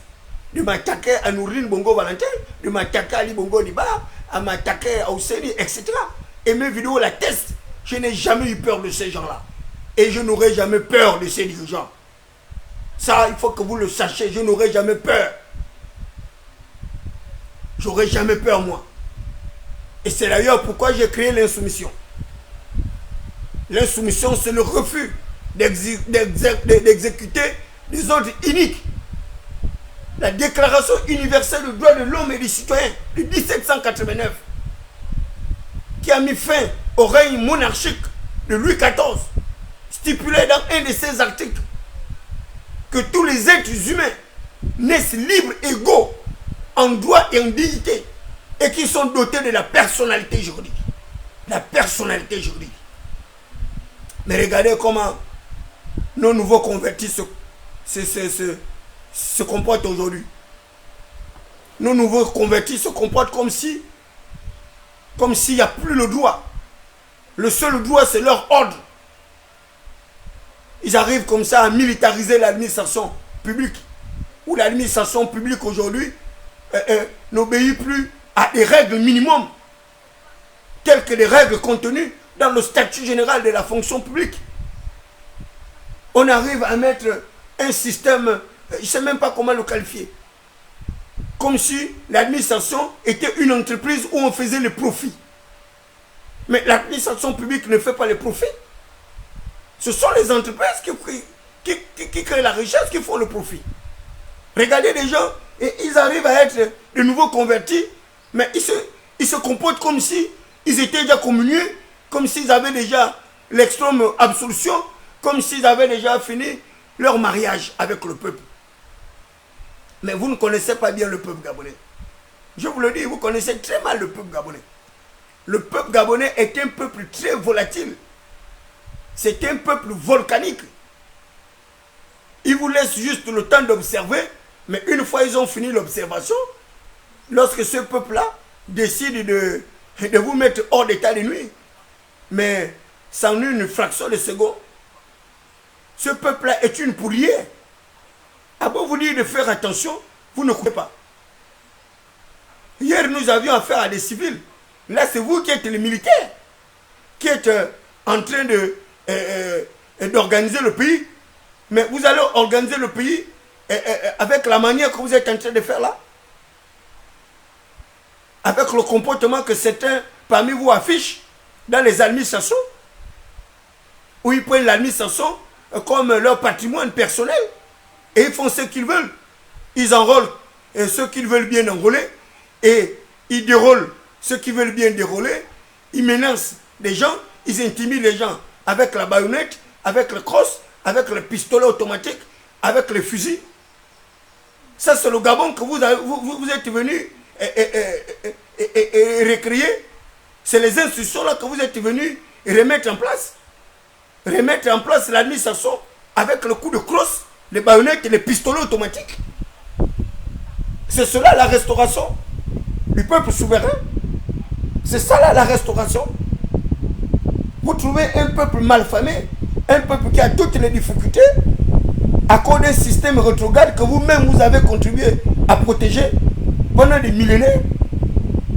de m'attaquer à Nourine Bongo Valentin, de m'attaquer à Ali Bongo Niba, à m'attaquer à Ouseni, etc. Et mes vidéos l'attestent. Je n'ai jamais eu peur de ces gens-là. Et je n'aurai jamais peur de ces dirigeants. Ça, il faut que vous le sachiez, je n'aurai jamais peur. J'aurai jamais peur, moi. Et c'est d'ailleurs pourquoi j'ai créé l'insoumission. L'insoumission, c'est le refus d'exécuter des ordres iniques. La Déclaration universelle des droits de l'homme et du citoyen de 1789, qui a mis fin au règne monarchique de Louis XIV, stipulait dans un de ses articles que tous les êtres humains naissent libres, égaux, en droit et en dignité, et qui sont dotés de la personnalité juridique. La personnalité juridique. Mais regardez comment nos nouveaux convertis se comportent aujourd'hui. Nos nouveaux convertis se comportent comme s'il n'y a plus le droit. Le seul droit, c'est leur ordre. Ils arrivent comme ça à militariser l'administration publique. Où l'administration publique aujourd'hui n'obéit plus à des règles minimum, telles que les règles contenues dans le statut général de la fonction publique. On arrive à mettre un système, je ne sais même pas comment le qualifier, comme si l'administration était une entreprise où on faisait le profit. Mais l'administration publique ne fait pas le profit. Ce sont les entreprises qui créent la richesse, qui font le profit. Regardez les gens, et ils arrivent à être de nouveaux convertis, mais ils se comportent comme si ils étaient déjà communiés, comme s'ils avaient déjà l'extrême absolution, comme s'ils avaient déjà fini leur mariage avec le peuple. Mais vous ne connaissez pas bien le peuple gabonais. Je vous le dis, vous connaissez très mal le peuple gabonais. Le peuple gabonais est un peuple très volatile. C'est un peuple volcanique. Ils vous laissent juste le temps d'observer, mais une fois ils ont fini l'observation, lorsque ce peuple-là décide de vous mettre hors d'état de nuit, mais sans une fraction de seconde, ce peuple-là est une pourrière. À beau vous dire de faire attention, vous ne coupez pas. Hier, nous avions affaire à des civils. Là, c'est vous qui êtes les militaires, qui êtes en train d'organiser le pays. Mais vous allez organiser le pays avec la manière que vous êtes en train de faire là. Avec le comportement que certains parmi vous affichent dans les administrations, où ils prennent l'administration comme leur patrimoine personnel et ils font ce qu'ils veulent. Ils enrôlent ceux qu'ils veulent bien enrôler et ils dérôlent ceux qui veulent bien dérouler. Ils menacent les gens, ils intimident les gens avec la baïonnette, avec le crosse, avec le pistolet automatique, avec les fusils. Ça, c'est le Gabon que vous êtes venu recréer. C'est les institutions-là que vous êtes venus remettre en place. Remettre en place l'administration avec le coup de crosse, les baïonnettes et les pistolets automatiques. C'est cela la restauration du peuple souverain. C'est ça là la restauration. Vous trouvez un peuple malfamé, un peuple qui a toutes les difficultés à cause d'un système rétrograde que vous-même vous avez contribué à protéger pendant des millénaires,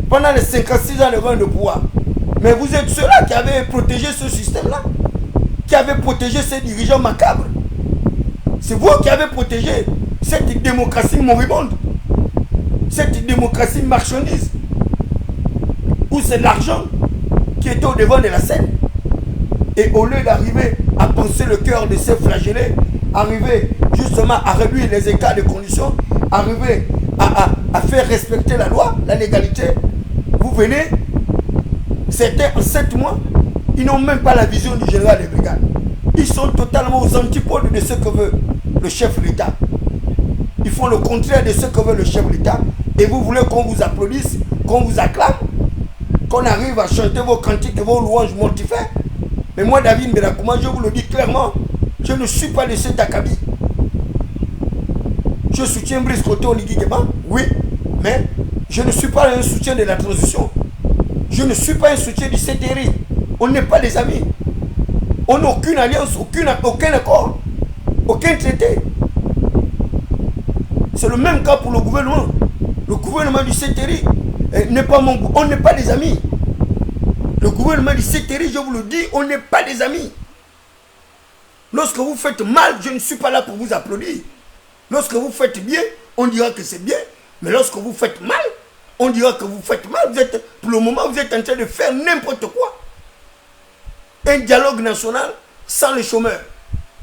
pendant les 56 ans de pouvoir. Mais vous êtes ceux-là qui avaient protégé ce système-là, qui avaient protégé ces dirigeants macabres. C'est vous qui avez protégé cette démocratie moribonde, cette démocratie marchandise, où c'est l'argent qui est au devant de la scène. Et au lieu d'arriver à penser le cœur de ces flagellés, arriver justement à réduire les écarts de conditions, arriver à faire respecter la loi, la légalité, vous venez, certains en 7 mois, ils n'ont même pas la vision du général des brigades. Ils sont totalement aux antipodes de ce que veut le chef de l'État. Ils font le contraire de ce que veut le chef de l'État. Et vous voulez qu'on vous applaudisse, qu'on vous acclame, qu'on arrive à chanter vos cantiques et vos louanges mortifères. Mais moi, David Mbelakouma, je vous le dis clairement, je ne suis pas de cet acabit. Je soutiens Brice Koto Oligui-Nguema, oui, mais je ne suis pas un soutien de la transition. Je ne suis pas un soutien du CTRI. On n'est pas des amis. On n'a aucune alliance, aucun accord, aucun traité. C'est le même cas pour le gouvernement. Le gouvernement du CTRI n'est pas mon goût. On n'est pas des amis. Le gouvernement du CTRI, je vous le dis, on n'est pas des amis. Lorsque vous faites mal, je ne suis pas là pour vous applaudir. Lorsque vous faites bien, on dira que c'est bien. Mais lorsque vous faites mal, on dira que vous faites mal. Pour le moment, vous êtes en train de faire n'importe quoi. Un dialogue national sans les chômeurs,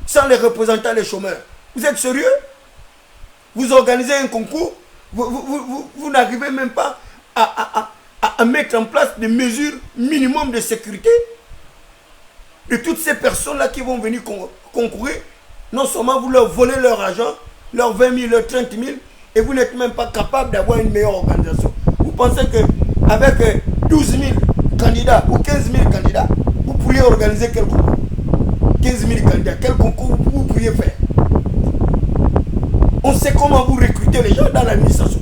sans les représentants des chômeurs. Vous êtes sérieux? Vous organisez un concours, vous n'arrivez même pas à mettre en place des mesures minimum de sécurité de toutes ces personnes-là qui vont venir concourir. Non seulement vous leur volez leur argent, leurs 20 000, leurs 30 000, et vous n'êtes même pas capable d'avoir une meilleure organisation. Vous pensez qu'avec 12 000 candidats ou 15 000 candidats, vous pourriez organiser quel concours? 15 000 candidats, quel concours vous pourriez faire? On sait comment vous recrutez les gens dans l'administration.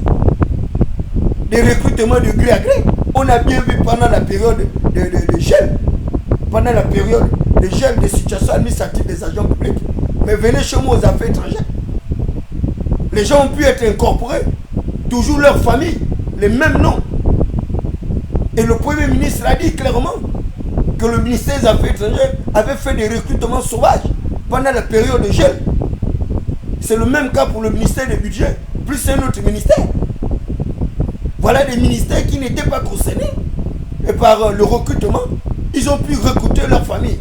Des recrutements de gré à gré. On a bien vu pendant la période de gel, pendant la période de gel des situations administratives des agents publics. Mais venez chez moi aux affaires étrangères. Les gens ont pu être incorporés, toujours leur famille, les mêmes noms. Et le Premier ministre a dit clairement que le ministère des Affaires étrangères avait fait des recrutements sauvages pendant la période de gel. C'est le même cas pour le ministère du Budget, plus un autre ministère. Voilà des ministères qui n'étaient pas concernés. Et par le recrutement, ils ont pu recruter leur famille,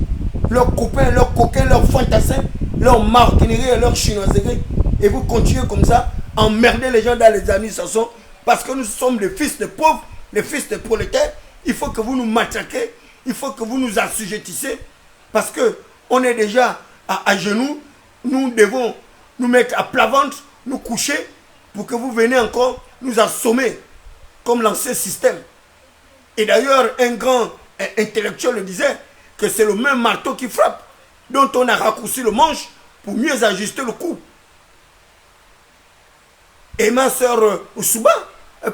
leurs copains, leurs coquins, leurs fantassins, leurs marquineries et leurs chinoiseries. Et vous continuez comme ça, à emmerder les gens dans les administrations, parce que nous sommes les fils de pauvres, les fils de prolétaires. Il faut que vous nous matraquez, il faut que vous nous assujettissez, parce qu'on est déjà à genoux. Nous devons nous mettre à plat ventre, nous coucher, pour que vous venez encore nous assommer comme l'ancien système. Et d'ailleurs, un grand intellectuel le disait, que c'est le même marteau qui frappe, dont on a raccourci le manche pour mieux ajuster le coup. Et ma soeur Oussouba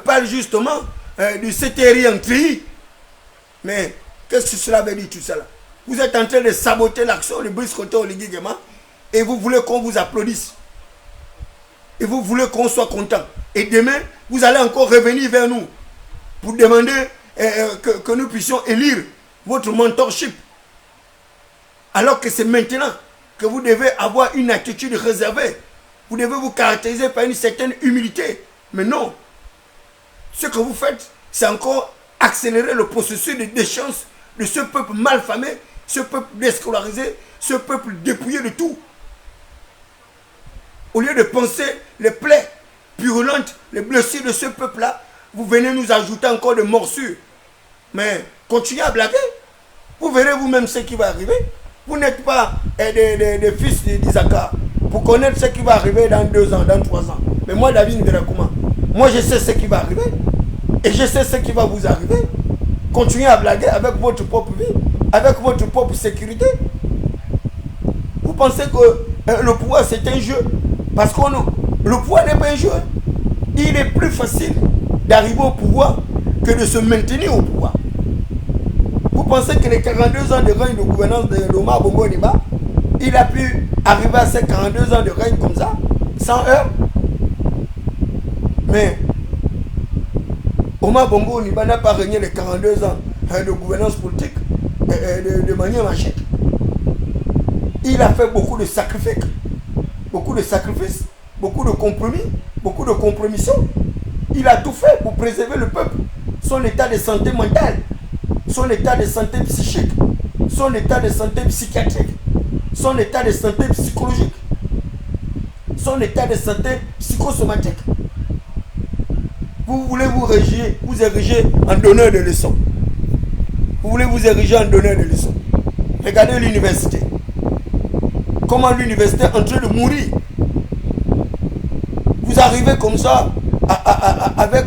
parle justement de cette entrie. Mais qu'est-ce que cela veut dire tout ça là? Vous êtes en train de saboter l'action de Brice Koto Oligui Nguema et vous voulez qu'on vous applaudisse. Et vous voulez qu'on soit content. Et demain, vous allez encore revenir vers nous pour demander que nous puissions élire votre mentorship. Alors que c'est maintenant que vous devez avoir une attitude réservée. Vous devez vous caractériser par une certaine humilité. Mais non. Ce que vous faites, c'est encore accélérer le processus de déchéance de ce peuple malfamé, ce peuple déscolarisé, ce peuple dépouillé de tout. Au lieu de penser les plaies purulentes, les blessures de ce peuple-là, vous venez nous ajouter encore des morsures. Mais continuez à blaguer. Vous verrez vous-même ce qui va arriver. Vous n'êtes pas des fils d'Isaac pour connaître ce qui va arriver dans 2 ans, dans 3 ans. Mais moi, David Mberakouma, moi je sais ce qui va arriver. Et je sais ce qui va vous arriver. Continuez à blaguer avec votre propre vie, avec votre propre sécurité. Vous pensez que le pouvoir c'est un jeu? Parce que le pouvoir n'est pas un jeu. Il est plus facile d'arriver au pouvoir que de se maintenir au pouvoir. Vous pensez que les 42 ans de règne de gouvernance de Omar Bongo Ondimba, il a pu arriver à ces 42 ans de règne comme ça, sans heurts? Mais Omar Bongo Ondimba n'a pas régné les 42 ans de gouvernance politique de manière magique. Il a fait beaucoup de sacrifices, beaucoup de compromis, beaucoup de compromissions. Il a tout fait pour préserver le peuple, son état de santé mentale, son état de santé psychique, son état de santé psychiatrique, son état de santé psychologique, son état de santé psychosomatique. Vous voulez vous ériger en donneur de leçons. Vous voulez vous ériger en donneur de leçons. Regardez l'université. Comment l'université est en train de mourir. Vous arrivez comme ça avec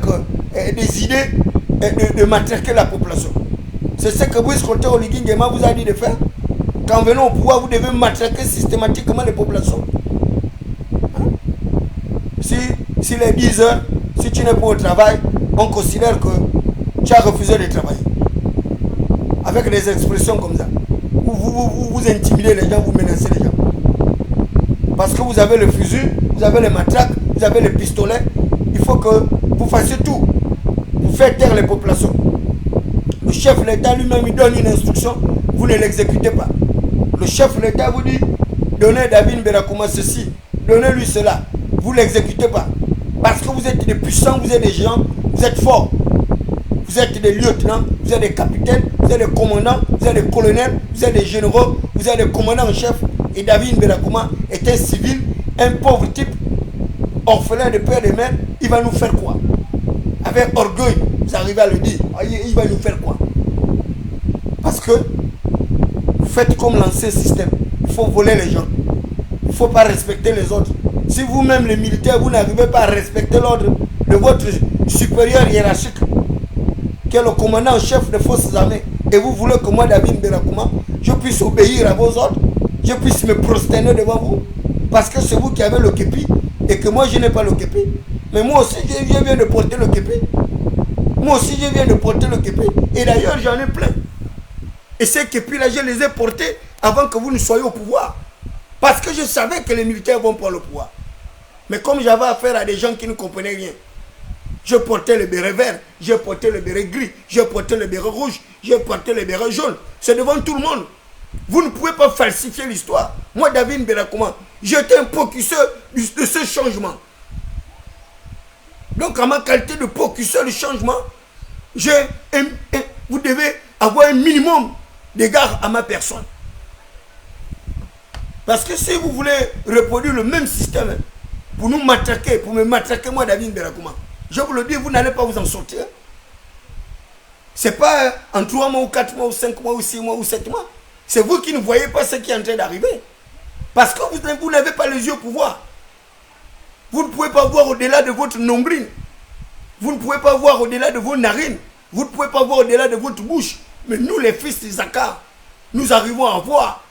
des idées de matraquer la population. C'est ce que Brice Koto Oligui Nguema vous a dit de faire. Quand venons au pouvoir, vous devez matraquer systématiquement les populations. Hein? Si les 10 heures, si tu n'es pas au travail, on considère que tu as refusé de travailler. Avec des expressions comme ça. Vous intimidez les gens, vous menacez les gens. Parce que vous avez le fusil, vous avez les matraques, vous avez les pistolets. Il faut que vous fassiez tout pour faire taire les populations. Le chef de l'État lui-même il donne une instruction, vous ne l'exécutez pas. Le chef de l'État vous dit, donnez David Mberakouma ceci, donnez-lui cela. Vous ne l'exécutez pas. Parce que vous êtes des puissants, vous êtes des géants, vous êtes forts. Vous êtes des lieutenants, vous êtes des capitaines, vous êtes des commandants, vous êtes des colonels, vous êtes des généraux, vous êtes des commandants en chef. Et David Mberakouma est un civil, un pauvre type, orphelin de père et de mère. Il va nous faire quoi? Avec orgueil, vous arrivez à le dire. Il va nous faire quoi? Parce que vous faites comme l'ancien système. Il faut voler les gens. Il ne faut pas respecter les autres. Si vous-même, les militaires, vous n'arrivez pas à respecter l'ordre de votre supérieur hiérarchique, qui est le commandant en chef des forces armées, et vous voulez que moi, David Mberakouma, je puisse obéir à vos ordres, je puisse me prosterner devant vous, parce que c'est vous qui avez le képi, et que moi, je n'ai pas le képi. Mais moi aussi, je viens de porter le képi. Moi aussi, je viens de porter le képi. Et d'ailleurs, j'en ai plein. Et ces képis-là, je les ai portés avant que vous ne soyez au pouvoir. Parce que je savais que les militaires vont prendre le pouvoir. Mais comme j'avais affaire à des gens qui ne comprenaient rien, je portais le béret vert, je portais le béret gris, je portais le béret rouge, je portais le béret jaune. C'est devant tout le monde. Vous ne pouvez pas falsifier l'histoire. Moi, David Mberakouma, j'étais un précurseur de ce changement. Donc, en ma qualité de précurseur du changement, vous devez avoir un minimum d'égard à ma personne. Parce que si vous voulez reproduire le même système pour nous matraquer, pour me matraquer, moi, David Mberakouma, je vous le dis, vous n'allez pas vous en sortir. Ce n'est pas en 3 mois ou 4 mois ou 5 mois ou 6 mois ou 7 mois. C'est vous qui ne voyez pas ce qui est en train d'arriver. Parce que vous n'avez pas les yeux pour voir. Vous ne pouvez pas voir au-delà de votre nombril. Vous ne pouvez pas voir au-delà de vos narines. Vous ne pouvez pas voir au-delà de votre bouche. Mais nous, les fils d'Isaacar, nous arrivons à voir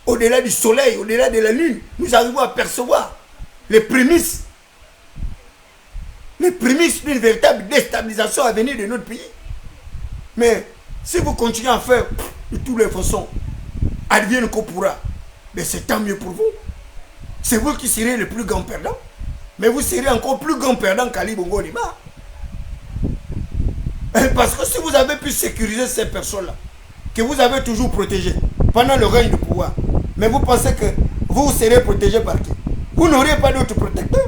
au-delà du soleil, au-delà de la lune. Nous arrivons à percevoir les prémices d'une véritable déstabilisation à venir de notre pays. Mais si vous continuez à faire de toutes les façons, advienne qu'on pourra, mais c'est tant mieux pour vous. C'est vous qui serez le plus grand perdant. Mais vous serez encore plus grand perdant qu'Ali Bongo Ondimba. Parce que si vous avez pu sécuriser ces personnes-là, que vous avez toujours protégées pendant le règne du pouvoir, mais vous pensez que vous serez protégé par qui? Vous n'aurez pas d'autre protecteur.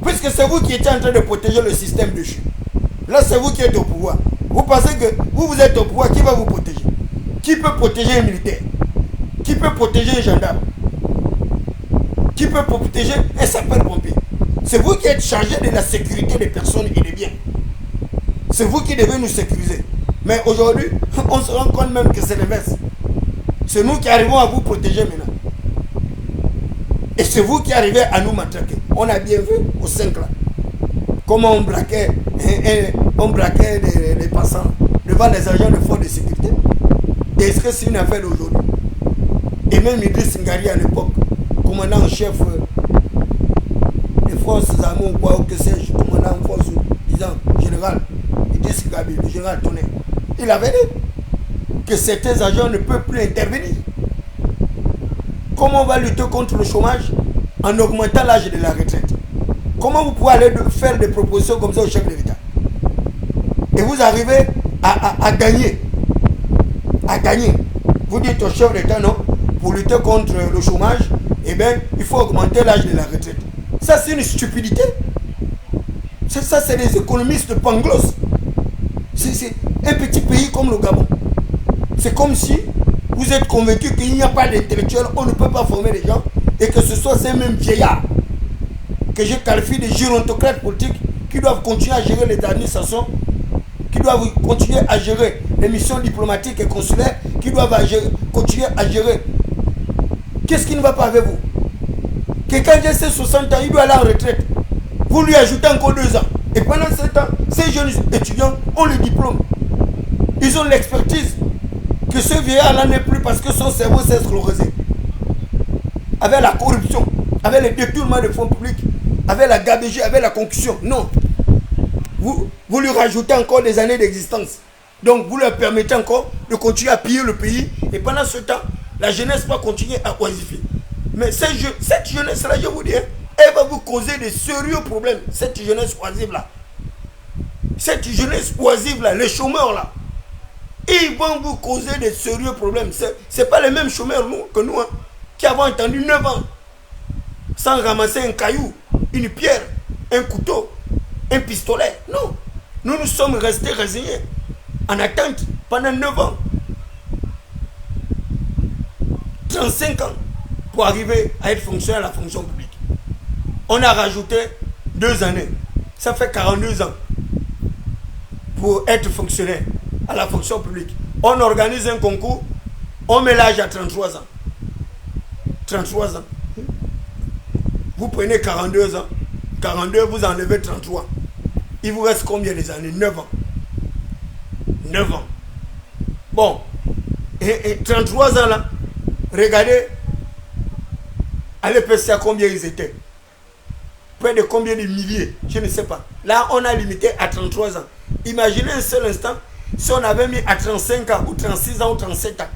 Puisque c'est vous qui étiez en train de protéger le système de chute. Là, c'est vous qui êtes au pouvoir. Vous pensez que vous êtes au pouvoir, qui va vous protéger? Qui peut protéger un militaire? Qui peut protéger un gendarme? Qui peut protéger un sapeur-pompier? C'est vous qui êtes chargé de la sécurité des personnes et des biens. C'est vous qui devez nous sécuriser. Mais aujourd'hui, on se rend compte même que c'est l'inverse. C'est nous qui arrivons à vous protéger maintenant. Et c'est vous qui arrivez à nous matraquer. On a bien vu au 5 là. Comment on braquait les passants devant les agents de force de sécurité. Est-ce que c'est une affaire d'aujourd'hui? Et même Idriss Ngari à l'époque, commandant en chef des forces armées ou quoi, ou que sais-je, commandant en force, disant, général, Idriss Ngari, le général Tonnerre, il avait dit que certains agents ne peuvent plus intervenir. Comment on va lutter contre le chômage en augmentant l'âge de la retraite? Comment vous pouvez aller faire des propositions comme ça au chef de l'État? Et vous arrivez à gagner. À gagner. Vous dites au chef d'État, non, pour lutter contre le chômage, eh bien, il faut augmenter l'âge de la retraite. Ça, c'est une stupidité. Ça, c'est des économistes panglos. C'est un petit pays comme le Gabon. C'est comme si vous êtes convaincu qu'il n'y a pas d'intellectuels, on ne peut pas former les gens, et que ce soit ces mêmes vieillards que je qualifie de gérontocrates politiques qui doivent continuer à gérer les administrations, qui doivent continuer à gérer les missions diplomatiques et consulaires, qui doivent continuer à gérer. Qu'est-ce qui ne va pas avec vous? Quelqu'un qui a 60 ans, il doit aller en retraite. Vous lui ajoutez encore 2 ans. Et pendant ce temps, ces jeunes étudiants ont le diplôme. Ils ont l'expertise que ce vieillard-là n'est plus parce que son cerveau s'est sclérosé. Avec la corruption, avec le détournement de fonds publics, avec la gabegie, avec la concussion. Non. Vous lui rajoutez encore des années d'existence. Donc vous leur permettez encore de continuer à piller le pays. Et pendant ce temps, la jeunesse va continuer à oisifier. Mais cette jeunesse-là, je vous dis, elle va vous causer de sérieux problèmes. Cette jeunesse oisive-là. Cette jeunesse oisive-là, les chômeurs-là. Ils vont vous causer de sérieux problèmes. Ce n'est pas les mêmes chômeurs que nous, hein, qui avons attendu 9 ans sans ramasser un caillou, une pierre, un couteau, un pistolet. Non. Nous sommes restés résignés en attente pendant 9 ans. 35 ans pour arriver à être fonctionnaire à la fonction publique. On a rajouté 2 années. Ça fait 42 ans pour être fonctionnaire à la fonction publique. On organise un concours, on met l'âge à 33 ans. 33 ans. Vous prenez 42 ans. 42, vous enlevez 33. Il vous reste combien des années? 9 ans. 9 ans. Bon. Et 33 ans là, regardez, à l'EPCA combien ils étaient. Près de combien de milliers, je ne sais pas. Là, on a limité à 33 ans. Imaginez un seul instant, si on avait mis à 35 ans, ou 36 ans, ou 37 ans,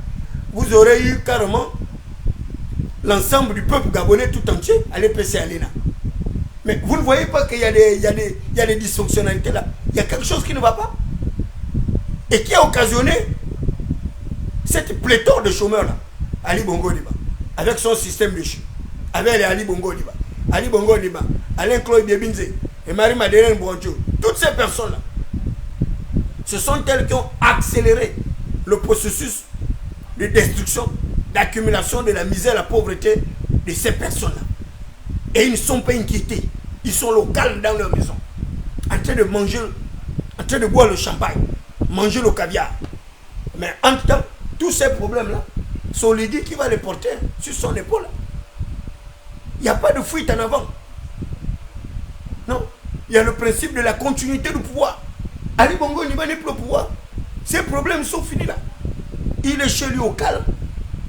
vous aurez eu carrément l'ensemble du peuple gabonais tout entier à l'EPCA l'ENA. Mais vous ne voyez pas qu'il y a des dysfonctionnalités là. Il y a quelque chose qui ne va pas. Et qui a occasionné cette pléthore de chômeurs là. Ali Bongo Ondimba, avec son système de chute. Avec les Ali Bongo Ondimba. Ali Bongo Ondimba, Alain Claude Biebinze et Marie-Madeleine Bourdieu. Toutes ces personnes là, ce sont elles qui ont accéléré le processus de destruction, d'accumulation de la misère, la pauvreté de ces personnes-là. Et ils ne sont pas inquiétés. Ils sont au calme dans leur maison, en train de manger, en train de boire le champagne, manger le caviar. Mais en tout temps, tous ces problèmes-là, c'est l'idée qui va les porter sur son épaule. Il n'y a pas de fuite en avant. Non. il y a le principe de la continuité du pouvoir. Ali Bongo Ondimba n'est plus au pouvoir. Ces problèmes sont finis là. Il est chez lui au calme.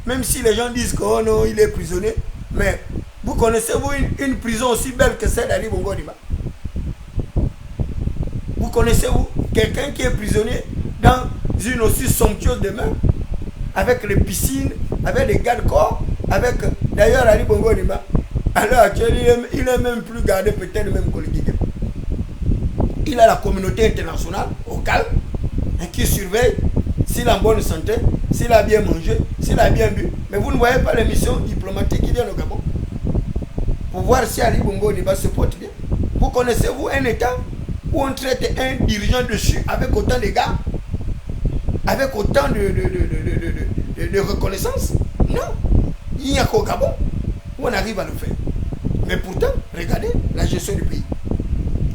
Même si les gens disent que oh non, il est prisonnier. Mais vous connaissez vous une prison aussi belle que celle d'Ali Bongo Ondimba? Vous connaissez vous quelqu'un qui est prisonnier dans une aussi somptueuse demeure, avec les piscines, avec les gardes-corps, avec d'ailleurs Ali Bongo Ondimba, à l'heure actuelle, il est même plus gardé peut-être même que le Guinée. Il a la communauté internationale au calme qui surveille s'il est en bonne santé, s'il a bien mangé, s'il a bien bu. Mais vous ne voyez pas les missions diplomatiques qui viennent au Gabon pour voir si Ali Bongo Ondimba se porte bien. Vous connaissez-vous un État où on traite un dirigeant dessus avec autant d'égards, avec autant de reconnaissance? Non. Il n'y a qu'au Gabon où on arrive à le faire. Mais pourtant, regardez la gestion du pays.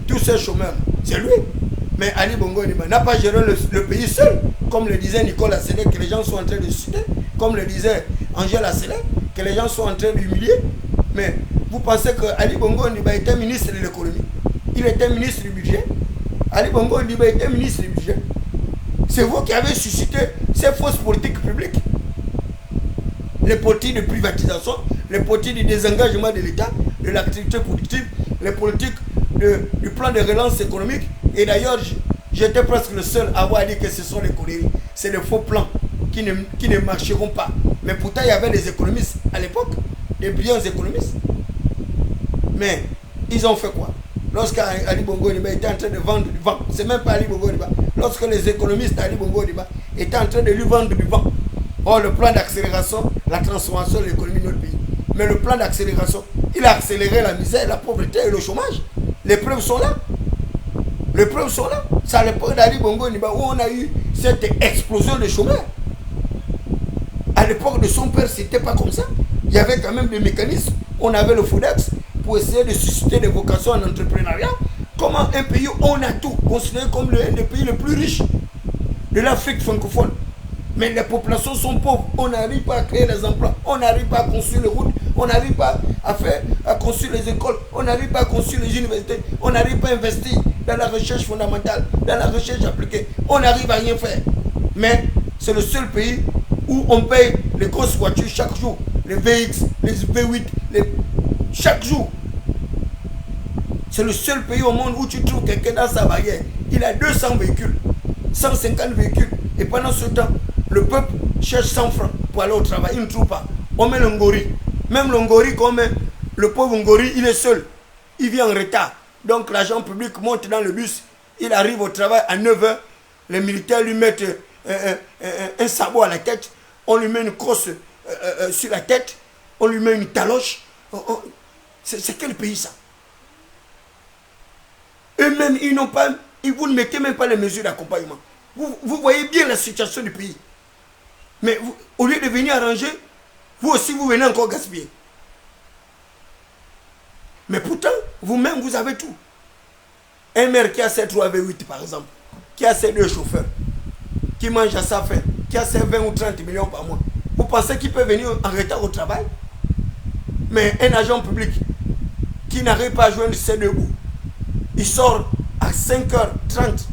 Tous ces chômeurs, c'est lui. Mais Ali Bongo Ondimba n'a pas géré le pays seul, comme le disait Nicolas Assélé, que les gens sont en train de citer, comme le disait Angèle Assélé, que les gens sont en train d'humilier. Mais vous pensez que Ali Bongo Ondimba était ministre de l'économie? Il était ministre du budget. Ali Bongo Ondimba était ministre du budget. C'est vous qui avez suscité ces fausses politiques publiques. Les politiques de privatisation, les politiques de désengagement de l'État, de l'activité productive, les politiques du plan de relance économique. Et d'ailleurs, j'étais presque le seul à avoir dit que ce sont les conneries. C'est des faux plans qui ne marcheront pas. Mais pourtant, il y avait des économistes à l'époque, des brillants économistes. Mais ils ont fait quoi? Lorsqu'Ali Bongo Ondimba était en train de vendre du vent, c'est même pas Ali Bongo Ondimba, lorsque les économistes d'Ali Bongo Ondimba étaient en train de lui vendre du vent, oh, le plan d'accélération, la transformation de l'économie de notre pays. Mais le plan d'accélération, il a accéléré la misère, la pauvreté et le chômage. Les preuves sont là. Les preuves sont là. C'est à l'époque d'Ali Bongo Ondimba où on a eu cette explosion de chômeurs. À l'époque de son père, c'était pas comme ça. Il y avait quand même des mécanismes. On avait le FODEX pour essayer de susciter des vocations en entrepreneuriat. Comment un pays où on a tout, considéré comme l'un des pays les plus riches de l'Afrique francophone. Mais les populations sont pauvres. On n'arrive pas à créer les emplois. On n'arrive pas à construire les routes. On n'arrive pas à construire les écoles. On n'arrive pas à construire les universités. On n'arrive pas à investir dans la recherche fondamentale, dans la recherche appliquée. On n'arrive à rien faire. Mais c'est le seul pays où on paye les grosses voitures chaque jour. Les VX, les V8, chaque jour. C'est le seul pays au monde où tu trouves quelqu'un dans sa barrière. Il a 200 véhicules, 150 véhicules. Et pendant ce temps, le peuple cherche 100 francs pour aller au travail. Il ne trouve pas. On met le Ngori. Même le Ngori qu'on met, le pauvre Ngori, il est seul. Il vient en retard. Donc l'agent public monte dans le bus. Il arrive au travail à 9 h. Les militaires lui mettent un sabot à la tête. On lui met une crosse sur la tête. On lui met une taloche. C'est quel pays ça? Eux-mêmes, ils n'ont pas. Vous ne mettez même pas les mesures d'accompagnement. Vous voyez bien la situation du pays. Mais vous, au lieu de venir arranger, vous aussi vous venez encore gaspiller. Mais pourtant, vous-même, vous avez tout. Un maire qui a ses 3 V8 par exemple, qui a ses 2 chauffeurs, qui mange à sa faim, qui a ses 20 ou 30 millions par mois, vous pensez qu'il peut venir en retard au travail? Mais un agent public qui n'arrive pas à joindre ses 2 bouts, il sort à 5h30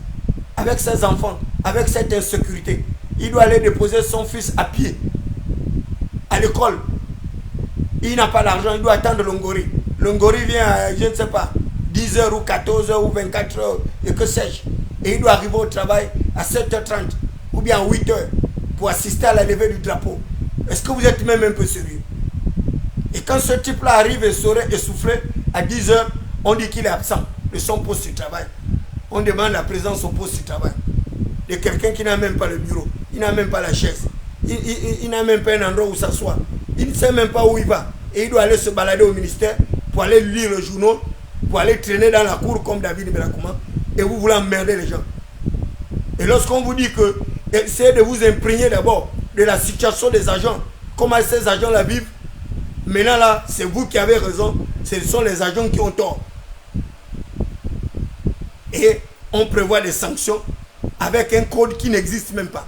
avec ses enfants, avec cette insécurité. Il doit aller déposer son fils à pied à l'école. Il n'a pas d'argent, il doit attendre l'Ongori. L'Ongori vient à, je ne sais pas, 10h ou 14h ou 24h, et que sais-je. Et il doit arriver au travail à 7h30 ou bien à 8h pour assister à la levée du drapeau. Est-ce que vous êtes même un peu sérieux? Et quand ce type-là arrive et serait essoufflé à 10h, on dit qu'il est absent de son poste de travail. On demande la présence au poste de travail de quelqu'un qui n'a même pas le bureau, il n'a même pas la chaise, il n'a même pas un endroit où s'asseoir, il ne sait même pas où il va. Et il doit aller se balader au ministère pour aller lire le journal, pour aller traîner dans la cour comme David Belakouma, et vous voulez emmerder les gens. Et lorsqu'on vous dit que essayez de vous imprégner d'abord de la situation des agents, comment ces agents la vivent, maintenant là, c'est vous qui avez raison, ce sont les agents qui ont tort. Et on prévoit des sanctions avec un code qui n'existe même pas.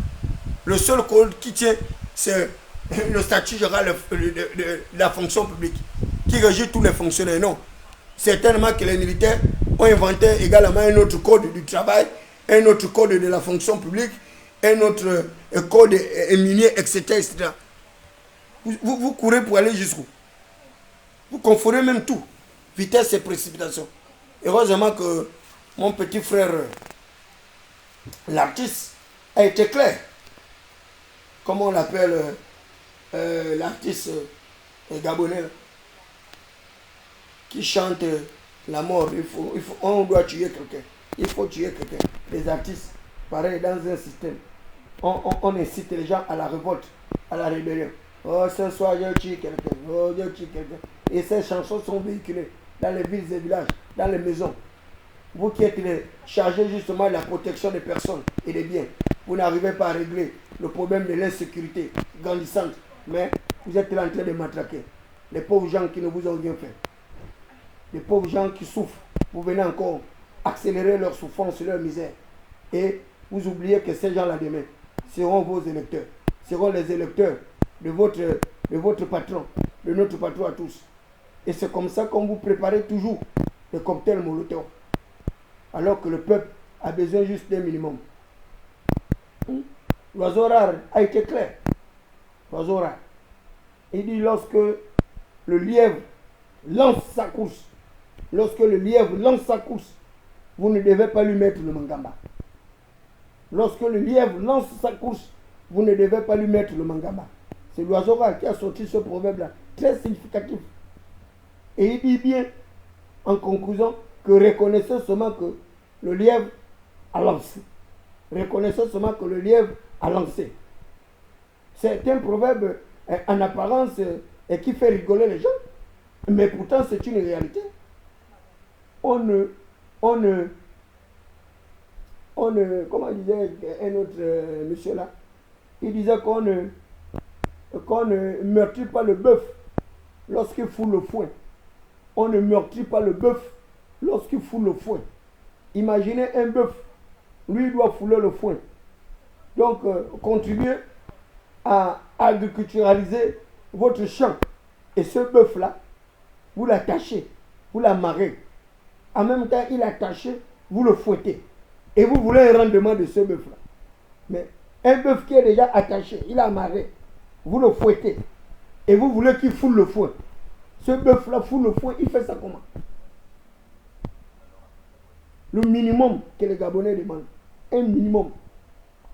Le seul code qui tient, c'est le statut général de la fonction publique, qui régit tous les fonctionnaires. Non. Certainement que les militaires ont inventé également un autre code du travail, un autre code de la fonction publique, un autre code minier, etc. etc. Vous courez pour aller jusqu'où? Vous confondez même tout. Vitesse et précipitation. Heureusement que mon petit frère, l'artiste, a été clair. Comment on l'appelle l'artiste gabonais là, qui chante la mort. On doit tuer quelqu'un. Il faut tuer quelqu'un. Les artistes, pareil, dans un système, on incite les gens à la révolte, à la rébellion. Oh, ce soir, je tue quelqu'un. Oh, je tue quelqu'un. Et ces chansons sont véhiculées dans les villes et villages, dans les maisons. Vous qui êtes chargés justement de la protection des personnes et des biens, vous n'arrivez pas à régler le problème de l'insécurité grandissante, mais vous êtes en train de matraquer les pauvres gens qui ne vous ont rien fait. Les pauvres gens qui souffrent, vous venez encore accélérer leur souffrance, leur misère. Et vous oubliez que ces gens-là demain seront vos électeurs, seront les électeurs de votre patron, de notre patron à tous. Et c'est comme ça qu'on vous préparez toujours les cocktails Molotov. Alors que le peuple a besoin juste d'un minimum. L'oiseau rare a été clair. L'oiseau rare. Il dit lorsque le lièvre lance sa course, vous ne devez pas lui mettre le mangamba. Lorsque le lièvre lance sa course, vous ne devez pas lui mettre le mangamba. C'est l'oiseau rare qui a sorti ce proverbe-là, très significatif. Et il dit bien, en conclusion, que reconnaissez seulement que le lièvre a lancé. Reconnaissez seulement que le lièvre a lancé. C'est un proverbe en apparence et qui fait rigoler les gens, mais pourtant c'est une réalité. On ne, comment disait un autre monsieur là, il disait qu'on ne meurtrit pas le bœuf lorsqu'il fout le foin. On ne meurtrit pas le bœuf lorsqu'il fout le foin. Imaginez un bœuf, lui doit fouler le foin. Donc, contribuez à agriculturaliser votre champ. Et ce bœuf-là, vous l'attachez, vous l'amarrez. En même temps, il est attaché, vous le fouettez. Et vous voulez un rendement de ce bœuf-là. Mais un bœuf qui est déjà attaché, il est amarré, vous le fouettez. Et vous voulez qu'il foule le foin. Ce bœuf-là foule le foin, il fait ça comment? Le minimum que les Gabonais demandent. Un minimum.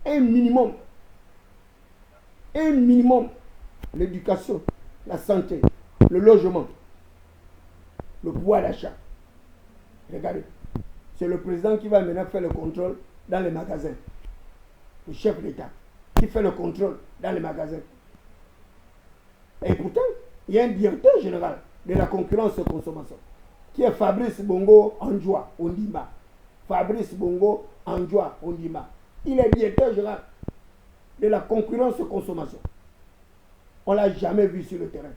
Un minimum. Un minimum. L'éducation, la santé, le logement, le pouvoir d'achat. Regardez. C'est le président qui va maintenant faire le contrôle dans les magasins. Le chef d'État qui fait le contrôle dans les magasins. Et pourtant, il y a un directeur général de la concurrence et consommation qui est Fabrice Bongo Anjoua Ondimba. Fabrice Bongo Anjoua Ondimba. Il est directeur général de la concurrence et consommation. On ne l'a jamais vu sur le terrain.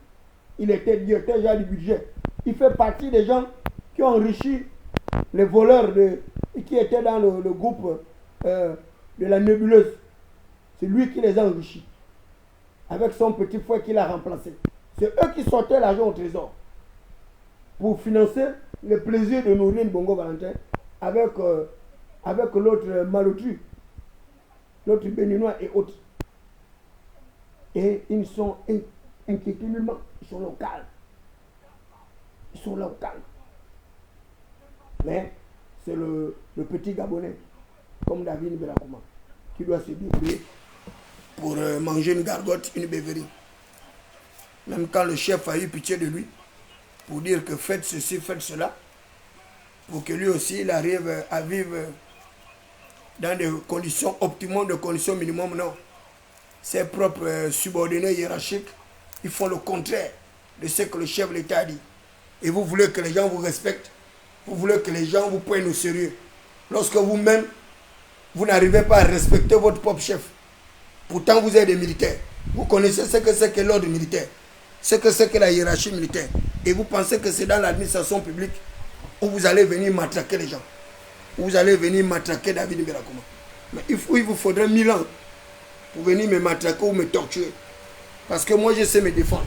Il était directeur général du budget. Il fait partie des gens qui ont enrichi les voleurs qui étaient dans le groupe de la nébuleuse. C'est lui qui les a enrichis. Avec son petit frère qui l'a remplacé. C'est eux qui sortaient l'argent au trésor pour financer le plaisir de nourrir Bongo Valentin avec l'autre Malotru, l'autre béninois et autres. Et ils sont inquiétés nullement. Ils sont locaux. Ils sont locaux. Mais c'est le petit Gabonais, comme David Belakouma, qui doit se débrouiller pour manger une gargote, une béverie. Même quand le chef a eu pitié de lui, pour dire que faites ceci, faites cela, pour que lui aussi il arrive à vivre dans des conditions optimales, de conditions minimum, non. Ses propres subordonnés hiérarchiques, ils font le contraire de ce que le chef de l'État a dit. Et vous voulez que les gens vous respectent, vous voulez que les gens vous prennent au sérieux. Lorsque vous-même, vous n'arrivez pas à respecter votre propre chef. Pourtant, vous êtes des militaires. Vous connaissez ce que c'est que l'ordre militaire, ce que c'est que la hiérarchie militaire. Et vous pensez que c'est dans l'administration publique où vous allez venir matraquer les gens. Où vous allez venir matraquer David Belakouma. Mais il vous faudrait 1000 ans pour venir me matraquer ou me torturer. Parce que moi, je sais me défendre.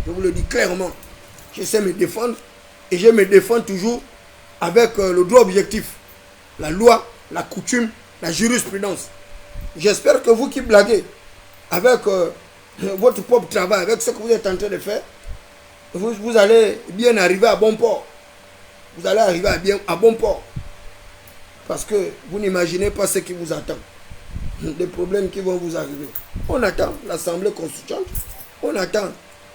Je vous le dis clairement. Je sais me défendre. Et je me défends toujours avec le droit objectif, la loi, la coutume, la jurisprudence. J'espère que vous qui blaguez avec votre propre travail, avec ce que vous êtes en train de faire, vous allez bien arriver à bon port. Vous allez arriver à bon port. Parce que vous n'imaginez pas ce qui vous attend. Les problèmes qui vont vous arriver. On attend l'Assemblée constituante. On attend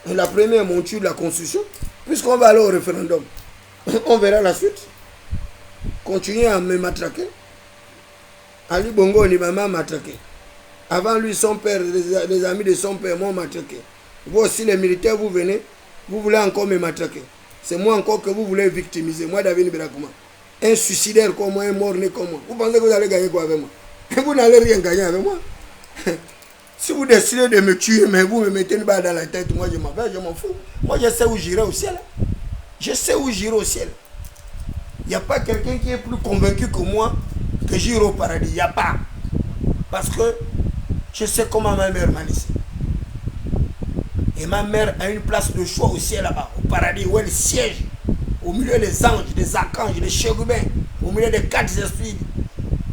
la première monture de la Constitution. Puisqu'on va aller au référendum. On verra la suite. Continuez à me matraquer. Ali Bongo ni maman matraqué. Avant lui, son père, les amis de son père m'ont matraqué. Vous aussi, les militaires, vous venez, vous voulez encore me matraquer. C'est moi encore que vous voulez victimiser. Moi, David Berakouma. Un suicidaire comme moi, un mort-né comme moi. Vous pensez que vous allez gagner quoi avec moi? Vous n'allez rien gagner avec moi. Si vous décidez de me tuer, mais vous me mettez une balle dans la tête, moi je m'en fous. Moi je sais où j'irai au ciel. Je sais où j'irai au ciel. Il n'y a pas quelqu'un qui est plus convaincu que moi que j'irai au paradis. Il n'y a pas. Parce que je sais comment ma mère m'a laissé. Et ma mère a une place de choix au ciel là-bas, au paradis, où elle siège, au milieu des anges, des archanges, des chérubins, au milieu des 4 esprits,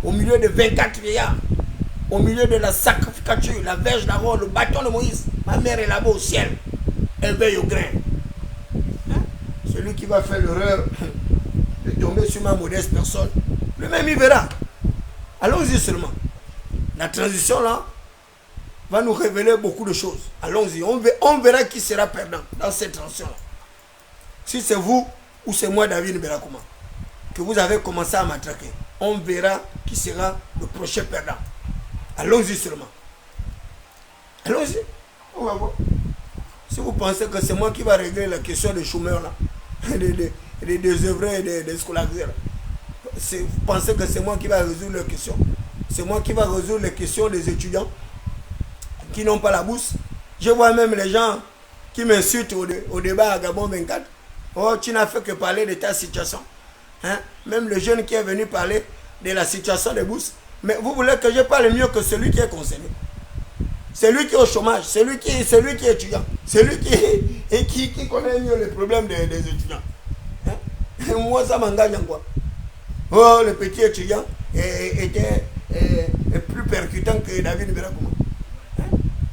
au milieu des 24 vieillards, au milieu de la sacrificature, la verge d'Aaron, le bâton de Moïse. Ma mère est là-bas au ciel. Elle veille au grain. Hein? Celui qui va faire l'erreur de tomber sur ma modeste personne, le même il verra. Allons-y seulement. La transition là va nous révéler beaucoup de choses. Allons-y. On verra qui sera perdant dans cette transition là. Si c'est vous ou c'est moi, David Berakouma, que vous avez commencé à m'attraquer, on verra qui sera le prochain perdant. Allons-y seulement. Allons-y. On va voir. Si vous pensez que c'est moi qui va régler la question des chômeurs là, des désœuvrés et des scolarisés, vous pensez que c'est moi qui va résoudre les questions? C'est moi qui va résoudre les questions des étudiants qui n'ont pas la bourse? Je vois même les gens qui m'insultent au débat à Gabon 24. Oh, tu n'as fait que parler de ta situation. Hein? Même le jeune qui est venu parler de la situation des bourses. Mais vous voulez que je parle mieux que celui qui est concerné? Celui qui est au chômage, celui qui est étudiant, celui qui connaît mieux les problèmes des étudiants. Hein? Moi, ça m'engage en quoi? Oh, le petit étudiant était plus percutant que David Berakouma. Hein?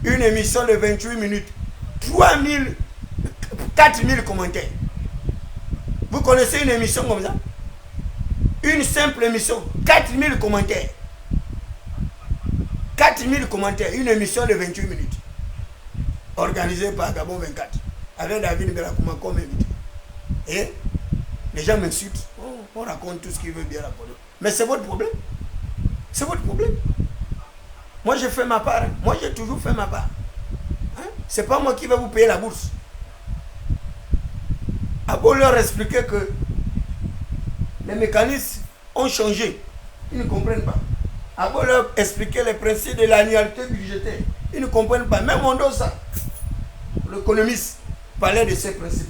Une émission de 28 minutes, 4000 commentaires. Vous connaissez une émission comme ça? Une simple émission, 4000 commentaires. 4000 commentaires, une émission de 28 minutes. Organisée par Gabon 24. Avec David Berakouma comme invité. Et les gens m'insultent. On raconte tout ce qu'ils veulent bien raconter. Mais c'est votre problème. C'est votre problème. Moi, j'ai fait ma part. Hein. Moi, j'ai toujours fait ma part. Hein? C'est pas moi qui vais vous payer la bourse. À beau leur expliquer que les mécanismes ont changé. Ils ne comprennent pas. À beau leur expliquer les principes de l'annualité budgétaire. Ils ne comprennent pas. Même Mondosa, l'économiste, parlait de ces principes.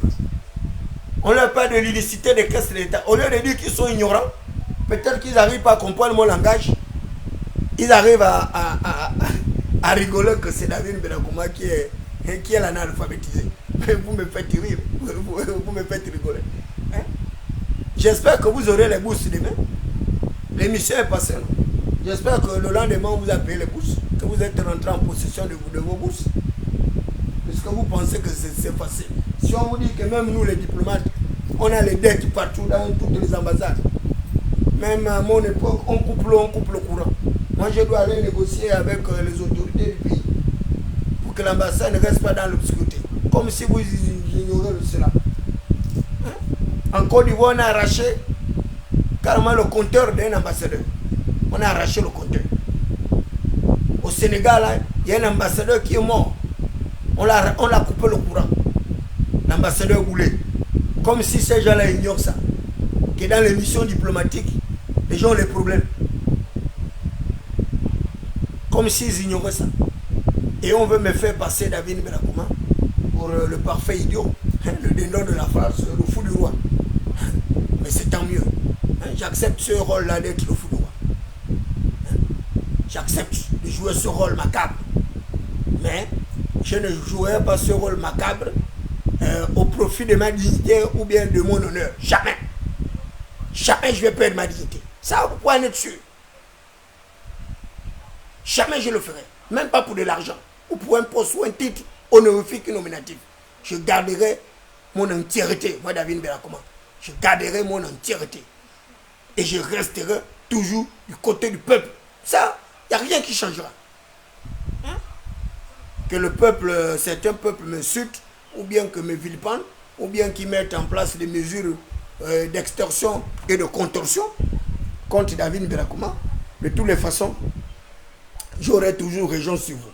On leur parle de l'illicité des caisses de l'État. Au lieu de dire qu'ils sont ignorants, peut-être qu'ils n'arrivent pas à comprendre mon langage. Ils arrivent à rigoler que c'est David Berakouma qui est l'analphabétisé. Mais vous me faites rire. Vous me faites rigoler. Hein? J'espère que vous aurez les bourses demain. L'émission est passée. J'espère que le lendemain, on vous a payé les bourses. Que vous êtes rentré en possession de vos bourses. Parce que vous pensez que c'est facile. Si on vous dit que même nous, les diplomates, on a les dettes partout dans toutes les ambassades. Même à mon époque, on coupe le courant. Moi, je dois aller négocier avec les autorités du pays pour que l'ambassade ne reste pas dans l'obscurité. Comme si vous ignorez cela. Hein? En Côte d'Ivoire, on a arraché carrément le compteur d'un ambassadeur. On a arraché le compteur. Au Sénégal, il y a un ambassadeur qui est mort. On l'a coupé le courant. L'ambassadeur Goulet. Comme si ces gens-là ignorent ça. Que dans les missions diplomatiques, les gens ont les problèmes. Comme s'ils ignoraient ça. Et on veut me faire passer David Berakouma pour le parfait idiot. Le dindon de la France, le fou du roi. Mais c'est tant mieux. J'accepte ce rôle-là d'être le fou du roi. J'accepte de jouer ce rôle macabre. Mais je ne jouerai pas ce rôle macabre au profit de ma dignité ou bien de mon honneur. Jamais. jamais je vais perdre ma dignité. Ça, vous pouvez en être sûr. Jamais je le ferai. Même pas pour de l'argent. Ou pour un poste ou un titre honorifique et nominatif. Je garderai mon entièreté. Moi, David Berakoma, je garderai mon entièreté. Et je resterai toujours du côté du peuple. Ça, il n'y a rien qui changera. Hein? Que le peuple, certains peuples m'insultent, ou bien que me vilipendent, ou bien qu'ils mettent en place des mesures d'extorsion et de contorsion contre David Berakoma. De toutes les façons, j'aurai toujours raison sur vous.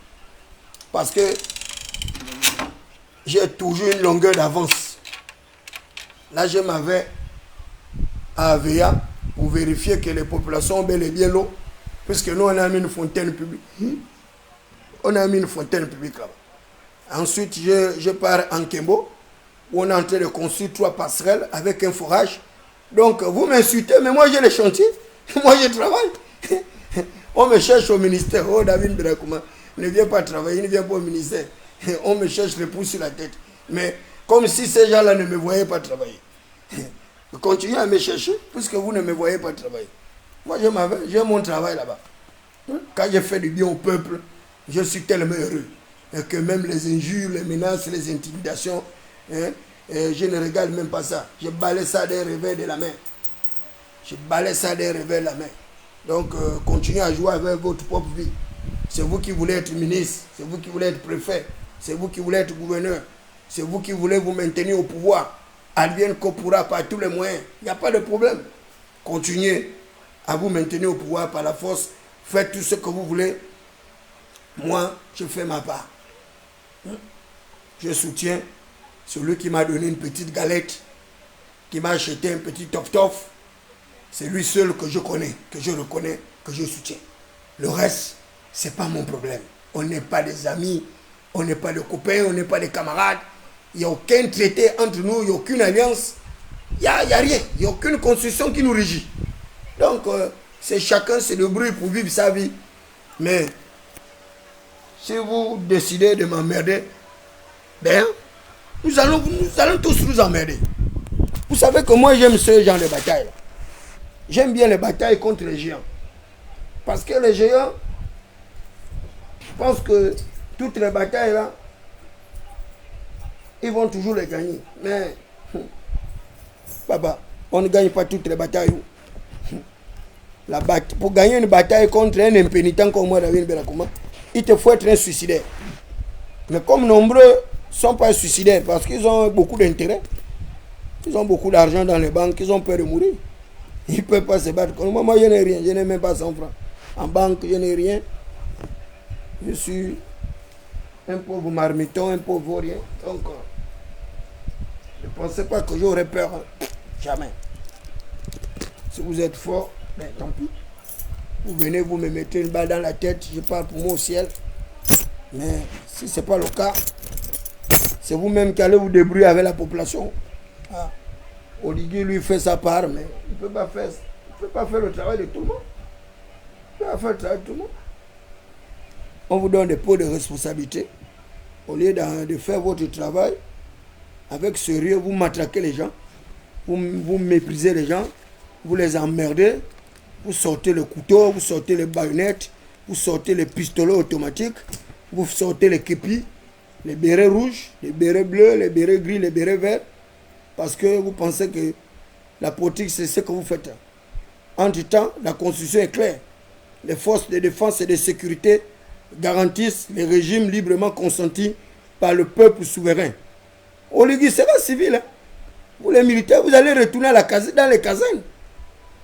Parce que j'ai toujours une longueur d'avance. Là, je m'avais à Avea pour vérifier que les populations ont bel et bien l'eau. Puisque nous, on a mis une fontaine publique. On a mis une fontaine publique là-bas. Ensuite, je pars en Kembo, où on est en train de construire 3 passerelles avec un forage. Donc, vous m'insultez, mais moi, j'ai les chantiers. Moi, je travaille. On me cherche au ministère. Oh, David Berakoma ne vient pas travailler, il ne vient pas au ministère. On me cherche les pouces sur la tête. Mais comme si ces gens-là ne me voyaient pas travailler. Continuez à me chercher, puisque vous ne me voyez pas travailler. Moi, j'ai mon travail là-bas. Quand je fais du bien au peuple, je suis tellement heureux. Et que même les injures, les menaces, les intimidations, je ne regarde même pas ça. Je balaye ça d'un revers de la main. Je balaye ça d'un revers de la main. Donc, continuez à jouer avec votre propre vie. C'est vous qui voulez être ministre, c'est vous qui voulez être préfet, c'est vous qui voulez être gouverneur, c'est vous qui voulez vous maintenir au pouvoir. Advienne qu'on pourra par tous les moyens. Il n'y a pas de problème. Continuez à vous maintenir au pouvoir par la force. Faites tout ce que vous voulez. Moi, je fais ma part. Je soutiens celui qui m'a donné une petite galette, qui m'a acheté un petit top-top. C'est lui seul que je connais, que je reconnais, que je soutiens. Le reste, ce n'est pas mon problème. On n'est pas des amis, on n'est pas des copains, on n'est pas des camarades. Il n'y a aucun traité entre nous, il n'y a aucune alliance. Il n'y a rien. Il n'y a aucune constitution qui nous régit. Donc, c'est chacun se débrouille pour vivre sa vie. Mais, si vous décidez de m'emmerder, ben, nous allons tous nous emmerder. Vous savez que moi, j'aime ce genre de bataille. J'aime bien les batailles contre les géants. Parce que les géants, je pense que toutes les batailles là, ils vont toujours les gagner. Mais, papa, on ne gagne pas toutes les batailles. Pour gagner une bataille contre un impénitent comme moi, David Berakoma, il te faut être un suicidaire. Mais comme nombreux ne sont pas suicidaires parce qu'ils ont beaucoup d'intérêt, ils ont beaucoup d'argent dans les banques, ils ont peur de mourir. Ils ne peuvent pas se battre. Moi, je n'ai rien, je n'ai même pas 100 francs. En banque, je n'ai rien. Je suis un pauvre marmiton, un pauvre rien. Donc, ne pensez pas que j'aurais peur. Jamais. Si vous êtes fort, ben tant pis. Vous venez, vous me mettez une balle dans la tête, je parle pour moi au ciel. Mais si ce n'est pas le cas, c'est vous-même qui allez vous débrouiller avec la population. Ah. Oligui, lui, fait sa part, mais il ne peut pas faire le travail de tout le monde. Il ne peut pas faire le travail de tout le monde. On vous donne des pots de responsabilité. Au lieu de faire votre travail, avec sérieux, vous matraquez les gens, vous méprisez les gens, vous les emmerdez, vous sortez le couteau, vous sortez les baïonnettes, vous sortez les pistolets automatiques, vous sortez les képis, les bérets rouges, les bérets bleus, les bérets gris, les bérets verts, parce que vous pensez que la politique, c'est ce que vous faites. Entre-temps, la Constitution est claire. Les forces de défense et de sécurité garantissent les régimes librement consentis par le peuple souverain. Oligui sera civil. Hein? Vous les militaires, vous allez retourner dans les casernes.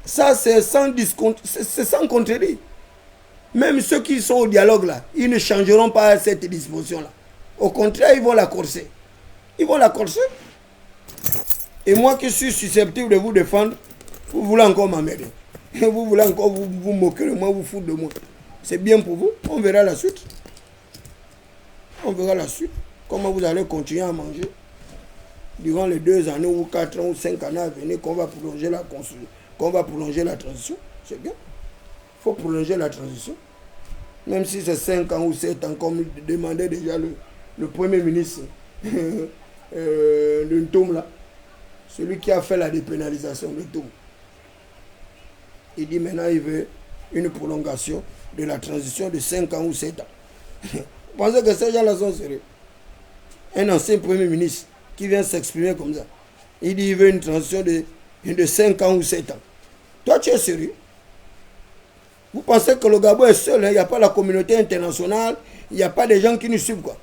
Ça, c'est sans contredit. Même ceux qui sont au dialogue là, ils ne changeront pas cette disposition-là. Au contraire, ils vont la corser. Ils vont la corser. Et moi qui suis susceptible de vous défendre, vous voulez encore m'emmerder. Vous voulez encore vous moquer de moi, vous foutre de moi. C'est bien pour vous. On verra la suite. On verra la suite. Comment vous allez continuer à manger durant les 2 années ou 4 ans ou 5 années à venir qu'on va prolonger la construction, qu'on va prolonger la transition. C'est bien. Il faut prolonger la transition. Même si c'est 5 ans ou 7 ans, comme demandait déjà le Premier ministre de Ntom là. Celui qui a fait la dépénalisation de Ntom. Il dit maintenant il veut une prolongation de la transition de 5 ans ou 7 ans. Vous pensez que ces gens-là sont sérieux? Un ancien premier ministre qui vient s'exprimer comme ça. Il dit il veut une transition de 5 ans ou 7 ans. Toi, tu es sérieux? Vous pensez que le Gabon est seul, hein? Il n'y a pas la communauté internationale, il n'y a pas des gens qui nous suivent, quoi.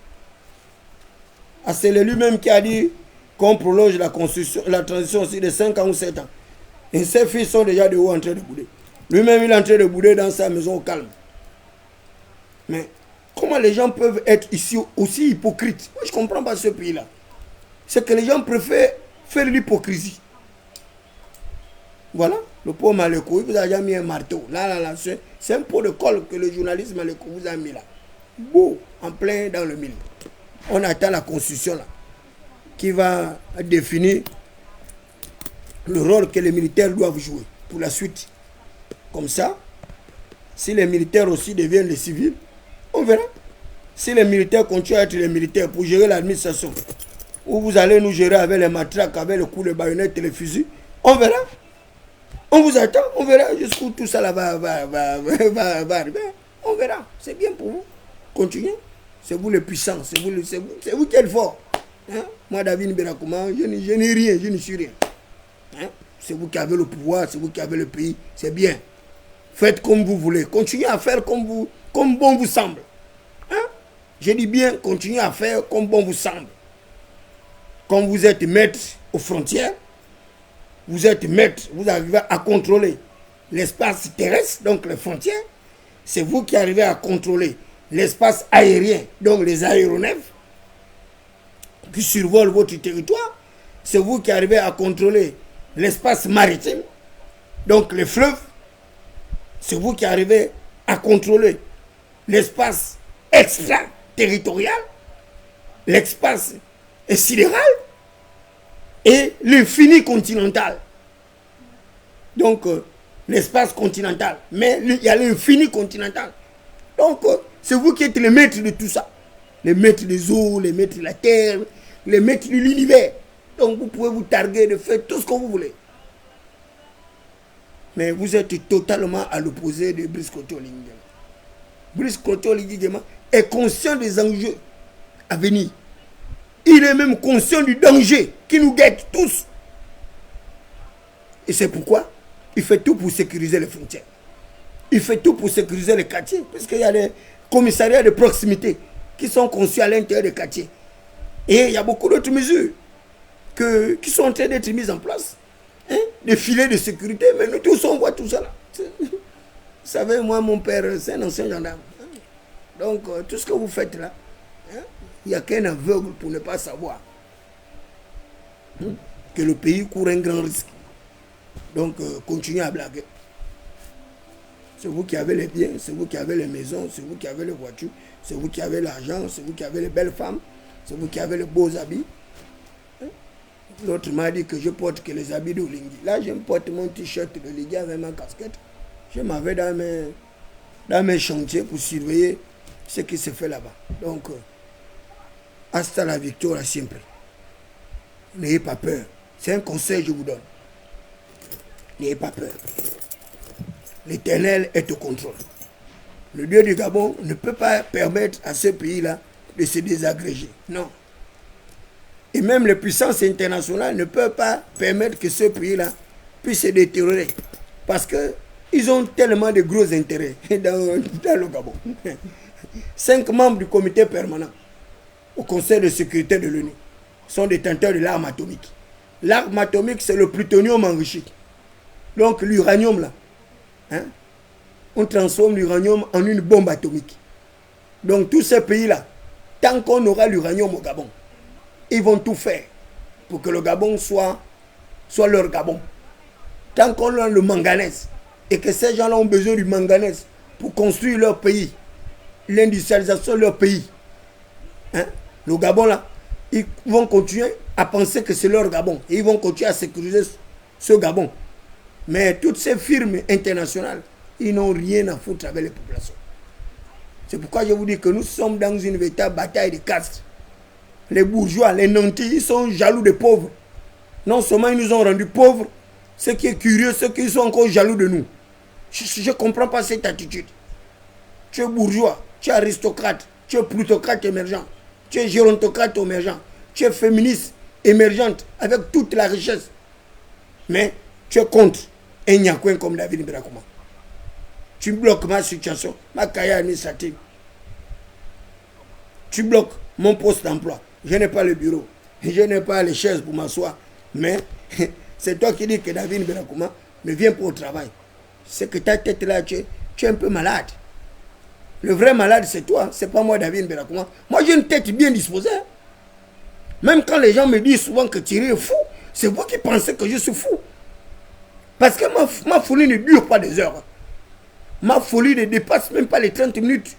Ah, c'est lui-même qui a dit qu'on prolonge la transition aussi de 5 ans ou 7 ans. Et ses fils sont déjà de haut en train de bouder. Lui-même, il est en train de bouder dans sa maison au calme. Mais comment les gens peuvent être ici aussi hypocrites? Moi, je ne comprends pas ce pays-là. C'est que les gens préfèrent faire l'hypocrisie. Voilà, le pauvre Maleko, il vous a déjà mis un marteau. Là, c'est un pot de colle que le journaliste Maleko vous a mis là. Beau, en plein dans le mille. On attend la constitution là, qui va définir le rôle que les militaires doivent jouer pour la suite. Comme ça, si les militaires aussi deviennent les civils, on verra. Si les militaires continuent à être les militaires pour gérer l'administration, ou vous allez nous gérer avec les matraques, avec le coup de baïonnette et les fusils, on verra. On vous attend, on verra jusqu'où tout ça là va arriver. On verra. C'est bien pour vous. Continuez. C'est vous les puissants. C'est vous qui êtes forts. Hein? Moi, David Berakouma, je n'ai rien, je ne suis rien. Hein? C'est vous qui avez le pouvoir, c'est vous qui avez le pays. C'est bien. Faites comme vous voulez. Continuez à faire comme bon vous semble. Hein? Je dis bien, continuez à faire comme bon vous semble. Quand vous êtes maître aux frontières, vous êtes maître, vous arrivez à contrôler l'espace terrestre, donc les frontières. C'est vous qui arrivez à contrôler l'espace aérien, donc les aéronefs qui survolent votre territoire. C'est vous qui arrivez à contrôler l'espace maritime, donc les fleuves. C'est vous qui arrivez à contrôler l'espace extraterritorial, l'espace sidéral et l'infini continental. Donc, l'espace continental. Mais il y a l'infini continental. Donc, c'est vous qui êtes les maîtres de tout ça. Les maîtres des eaux, les maîtres de la terre, les maîtres de l'univers. Donc, vous pouvez vous targuer de faire tout ce que vous voulez. Mais vous êtes totalement à l'opposé de Brice Clotaire Oligui Nguema. Brice Clotaire Oligui Nguema est conscient des enjeux à venir. Il est même conscient du danger qui nous guette tous. Et c'est pourquoi il fait tout pour sécuriser les frontières. Il fait tout pour sécuriser les quartiers. Puisqu'il y a des commissariats de proximité qui sont conçus à l'intérieur des quartiers. Et il y a beaucoup d'autres mesures qui sont en train d'être mises en place. Hein? Des filets de sécurité. Mais nous tous, on voit tout ça là. Vous savez, moi, mon père, c'est un ancien gendarme. Donc, tout ce que vous faites là, il n'y a qu'un aveugle pour ne pas savoir que le pays court un grand risque. Donc, continuez à blaguer. C'est vous qui avez les biens, c'est vous qui avez les maisons, c'est vous qui avez les voitures, c'est vous qui avez l'argent, c'est vous qui avez les belles femmes, c'est vous qui avez les beaux habits. L'autre m'a dit que je porte que les habits d'Oligui. Là, je me porte mon t-shirt d'Oligui avec ma casquette. Je m'en vais dans mes chantiers pour surveiller ce qui se fait là-bas. Donc, hasta la victoire siempre. N'ayez pas peur. C'est un conseil que je vous donne. N'ayez pas peur. L'Éternel est au contrôle. Le Dieu du Gabon ne peut pas permettre à ce pays-là de se désagréger. Non. Et même les puissances internationales ne peuvent pas permettre que ce pays-là puisse se détériorer. Parce qu'ils ont tellement de gros intérêts dans le Gabon. 5 membres du comité permanent au Conseil de sécurité de l'ONU sont détenteurs de l'arme atomique. L'arme atomique, c'est le plutonium enrichi. Donc l'uranium là, on transforme l'uranium en une bombe atomique. Donc tous ces pays-là, tant qu'on aura l'uranium au Gabon, ils vont tout faire pour que le Gabon soit leur Gabon. Tant qu'on a le manganèse et que ces gens-là ont besoin du manganèse pour construire leur pays, l'industrialisation de leur pays, le Gabon là, ils vont continuer à penser que c'est leur Gabon et ils vont continuer à sécuriser ce Gabon. Mais toutes ces firmes internationales, ils n'ont rien à foutre avec les populations. C'est pourquoi je vous dis que nous sommes dans une véritable bataille de castes. Les bourgeois, les nantis, ils sont jaloux des pauvres. Non seulement ils nous ont rendus pauvres, ce qui est curieux, c'est qu'ils sont encore jaloux de nous. Je ne comprends pas cette attitude. Tu es bourgeois, tu es aristocrate, tu es plutocrate émergent, tu es gérontocrate émergent, tu es féministe émergente avec toute la richesse. Mais tu es contre un Nyakouin comme David Mberakouma. Tu bloques ma situation, ma carrière administrative. Tu bloques mon poste d'emploi. Je n'ai pas le bureau, je n'ai pas les chaises pour m'asseoir. Mais c'est toi qui dis que David Mberakouma me vient pour le travail. C'est que ta tête là, tu es un peu malade. Le vrai malade, c'est toi, c'est pas moi, David Mberakouma. Moi, j'ai une tête bien disposée. Même quand les gens me disent souvent que Thierry est fou, c'est vous qui pensez que je suis fou. Parce que ma folie ne dure pas des heures. Ma folie ne dépasse même pas les 30 minutes.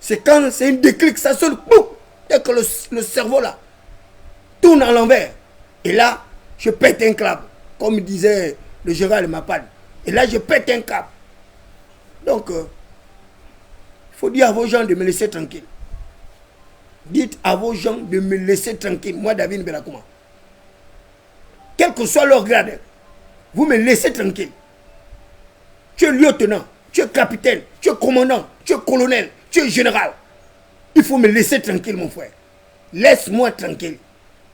C'est quand c'est un déclic, ça sonne, boum, dès que le cerveau là tourne à l'envers. Et là, je pète un câble, comme disait le général Mapad. Et là, je pète un câble. Donc, il faut dire à vos gens de me laisser tranquille. Dites à vos gens de me laisser tranquille, moi, David Mberakouma. Quel que soit leur grade, vous me laissez tranquille. Tu es lieutenant, tu es capitaine, tu es commandant, tu es colonel, tu es général. Il faut me laisser tranquille, mon frère. Laisse-moi tranquille.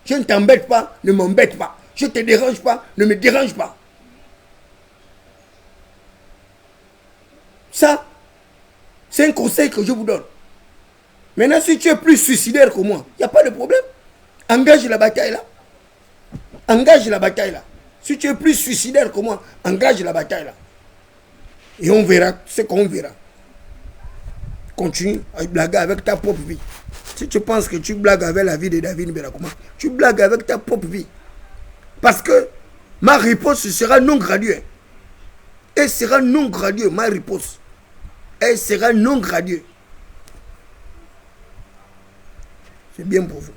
Je ne t'embête pas, ne m'embête pas. Je ne te dérange pas, ne me dérange pas. Ça, c'est un conseil que je vous donne. Maintenant, si tu es plus suicidaire que moi, il n'y a pas de problème. Engage la bataille là. Engage la bataille là. Si tu es plus suicidaire que moi, engage la bataille là. Et on verra ce qu'on verra. Continue à blaguer avec ta propre vie. Si tu penses que tu blagues avec la vie de David Mberakouma, tu blagues avec ta propre vie. Parce que ma réponse sera non graduée. Elle sera non graduée, ma réponse. Elle sera non graduée. C'est bien pour vous.